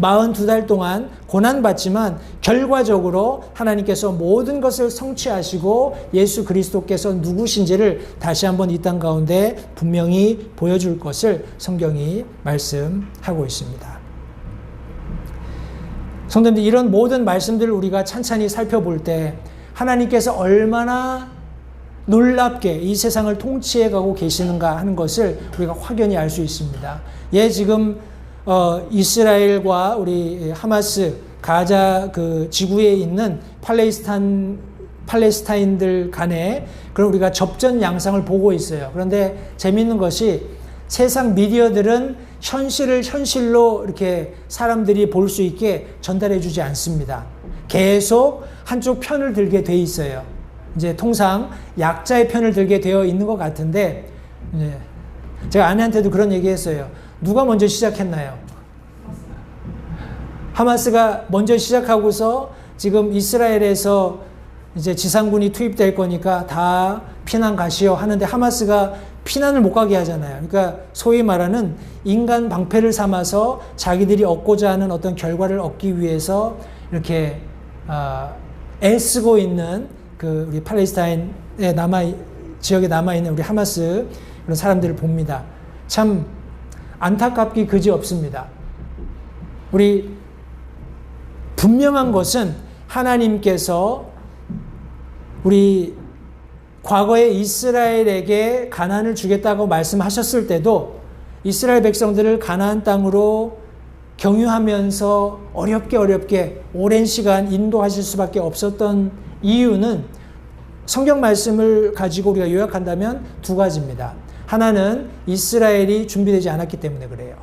42달 동안 고난받지만 결과적으로 하나님께서 모든 것을 성취하시고 예수 그리스도께서 누구신지를 다시 한번 이 땅 가운데 분명히 보여줄 것을 성경이 말씀하고 있습니다. 성도님들, 이런 모든 말씀들을 우리가 찬찬히 살펴볼 때 하나님께서 얼마나 놀랍게 이 세상을 통치해 가고 계시는가 하는 것을 우리가 확연히 알 수 있습니다. 지금 이스라엘과 우리 하마스 가자 그 지구에 있는 팔레스타인들 간에 그런 우리가 접전 양상을 보고 있어요. 그런데 재미있는 것이 세상 미디어들은 현실을 현실로 이렇게 사람들이 볼 수 있게 전달해 주지 않습니다. 계속 한쪽 편을 들게 돼 있어요. 이제 통상 약자의 편을 들게 되어 있는 것 같은데, 제가 아내한테도 그런 얘기 했어요. 누가 먼저 시작했나요? 하마스가 먼저 시작하고서 지금 이스라엘에서 이제 지상군이 투입될 거니까 다 피난 가시오 하는데 하마스가 피난을 못 가게 하잖아요. 그러니까 소위 말하는 인간 방패를 삼아서 자기들이 얻고자 하는 어떤 결과를 얻기 위해서 이렇게 애쓰고 있는 그 우리 팔레스타인에 지역에 남아있는 우리 하마스 그런 사람들을 봅니다. 참 안타깝기 그지없습니다. 우리 분명한 것은 하나님께서 우리 과거에 이스라엘에게 가나안을 주겠다고 말씀하셨을 때도 이스라엘 백성들을 가나안 땅으로 경유하면서 어렵게 오랜 시간 인도하실 수밖에 없었던 이유는 성경 말씀을 가지고 우리가 요약한다면 두 가지입니다. 하나는 이스라엘이 준비되지 않았기 때문에 그래요.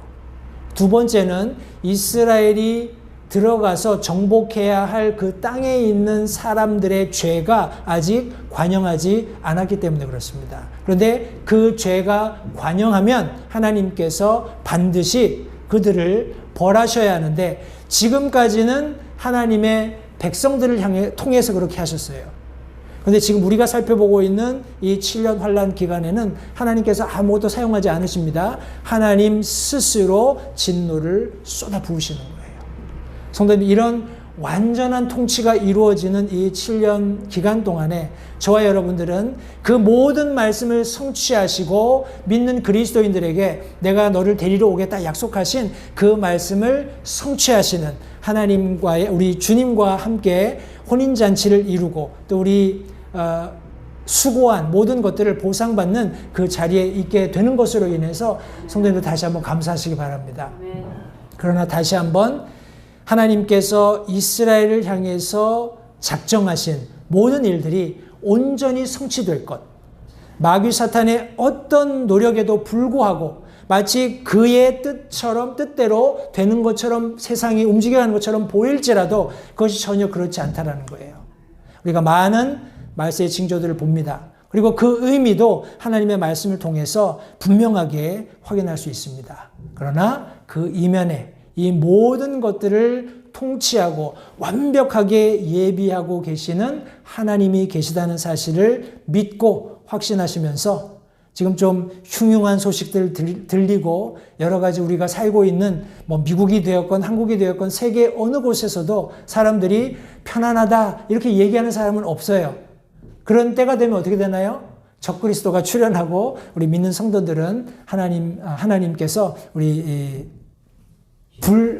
두 번째는 이스라엘이 들어가서 정복해야 할 그 땅에 있는 사람들의 죄가 아직 관영하지 않았기 때문에 그렇습니다. 그런데 그 죄가 관영하면 하나님께서 반드시 그들을 벌하셔야 하는데 지금까지는 하나님의 백성들을 통해서 그렇게 하셨어요. 그런데 지금 우리가 살펴보고 있는 이 7년 환란 기간에는 하나님께서 아무것도 사용하지 않으십니다. 하나님 스스로 진노를 쏟아 부으시는 거예요. 성도님, 이런 완전한 통치가 이루어지는 이 7년 기간 동안에 저와 여러분들은 그 모든 말씀을 성취하시고 믿는 그리스도인들에게 내가 너를 데리러 오겠다 약속하신 그 말씀을 성취하시는 하나님과의 우리 주님과 함께 혼인잔치를 이루고 또 우리 수고한 모든 것들을 보상받는 그 자리에 있게 되는 것으로 인해서 성도님들 다시 한번 감사하시기 바랍니다. 그러나 다시 한번 하나님께서 이스라엘을 향해서 작정하신 모든 일들이 온전히 성취될 것, 마귀 사탄의 어떤 노력에도 불구하고 마치 그의 뜻대로 되는 것처럼 세상이 움직여가는 것처럼 보일지라도 그것이 전혀 그렇지 않다라는 거예요. 우리가 많은 말세의 징조들을 봅니다. 그리고 그 의미도 하나님의 말씀을 통해서 분명하게 확인할 수 있습니다. 그러나 그 이면에 이 모든 것들을 통치하고 완벽하게 예비하고 계시는 하나님이 계시다는 사실을 믿고 확신하시면서 지금 좀 흉흉한 소식들 들리고 여러 가지 우리가 살고 있는 뭐 미국이 되었건 한국이 되었건 세계 어느 곳에서도 사람들이 편안하다 이렇게 얘기하는 사람은 없어요. 그런 때가 되면 어떻게 되나요? 적그리스도가 출현하고 우리 믿는 성도들은 하나님께서 우리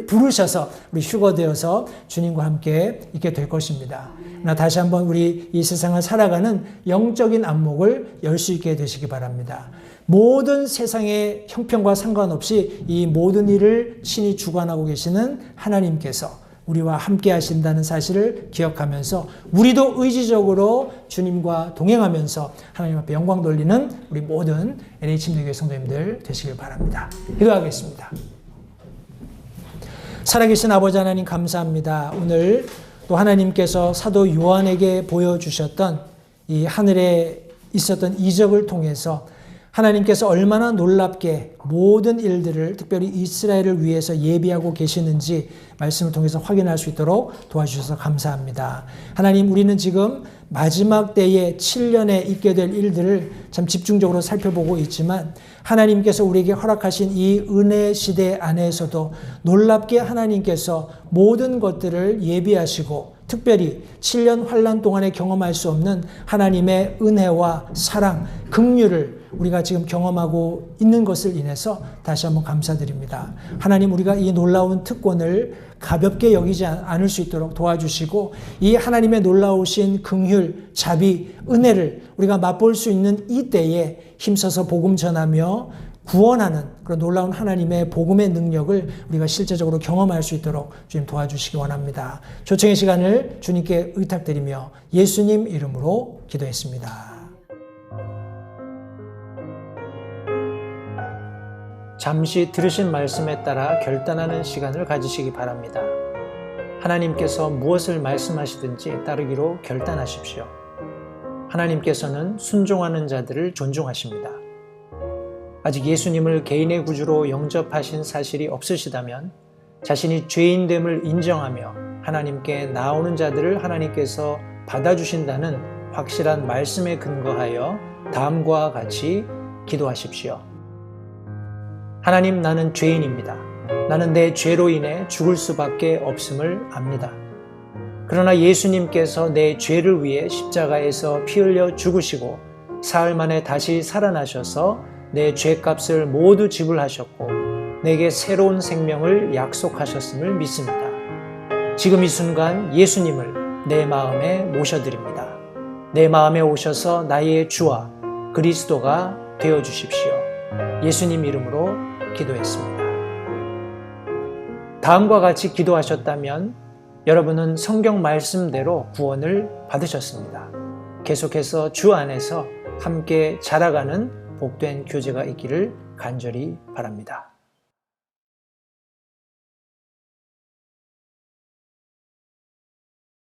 부르셔서 우리 휴거되어서 주님과 함께 있게 될 것입니다. 그러나 다시 한번 우리 이 세상을 살아가는 영적인 안목을 열 수 있게 되시기 바랍니다. 모든 세상의 형편과 상관없이 이 모든 일을 친히 주관하고 계시는 하나님께서 우리와 함께 하신다는 사실을 기억하면서 우리도 의지적으로 주님과 동행하면서 하나님 앞에 영광 돌리는 우리 모든 LH침례교회 성도님들 되시길 바랍니다. 기도하겠습니다. 살아계신 아버지 하나님 감사합니다. 오늘 또 하나님께서 사도 요한에게 보여주셨던 이 하늘에 있었던 이적을 통해서 하나님께서 얼마나 놀랍게 모든 일들을 특별히 이스라엘을 위해서 예비하고 계시는지 말씀을 통해서 확인할 수 있도록 도와주셔서 감사합니다. 하나님, 우리는 지금 마지막 때에 7년에 있게 될 일들을 참 집중적으로 살펴보고 있지만 하나님께서 우리에게 허락하신 이 은혜 시대 안에서도 놀랍게 하나님께서 모든 것들을 예비하시고 특별히 7년 환란 동안에 경험할 수 없는 하나님의 은혜와 사랑, 긍휼을 우리가 지금 경험하고 있는 것을 인해서 다시 한번 감사드립니다. 하나님, 우리가 이 놀라운 특권을 가볍게 여기지 않을 수 있도록 도와주시고 이 하나님의 놀라우신 긍휼, 자비, 은혜를 우리가 맛볼 수 있는 이 때에 힘써서 복음 전하며 구원하는 그런 놀라운 하나님의 복음의 능력을 우리가 실제적으로 경험할 수 있도록 주님 도와주시기 원합니다. 초청의 시간을 주님께 의탁드리며 예수님 이름으로 기도했습니다. 잠시 들으신 말씀에 따라 결단하는 시간을 가지시기 바랍니다. 하나님께서 무엇을 말씀하시든지 따르기로 결단하십시오. 하나님께서는 순종하는 자들을 존중하십니다. 아직 예수님을 개인의 구주로 영접하신 사실이 없으시다면 자신이 죄인됨을 인정하며 하나님께 나오는 자들을 하나님께서 받아주신다는 확실한 말씀에 근거하여 다음과 같이 기도하십시오. 하나님, 나는 죄인입니다. 나는 내 죄로 인해 죽을 수밖에 없음을 압니다. 그러나 예수님께서 내 죄를 위해 십자가에서 피 흘려 죽으시고 사흘 만에 다시 살아나셔서 내 죄값을 모두 지불하셨고 내게 새로운 생명을 약속하셨음을 믿습니다. 지금 이 순간 예수님을 내 마음에 모셔드립니다. 내 마음에 오셔서 나의 주와 그리스도가 되어주십시오. 예수님 이름으로 기도했습니다. 다음과 같이 기도하셨다면 여러분은 성경 말씀대로 구원을 받으셨습니다. 계속해서 주 안에서 함께 자라가는 복된 교제가 있기를 간절히 바랍니다.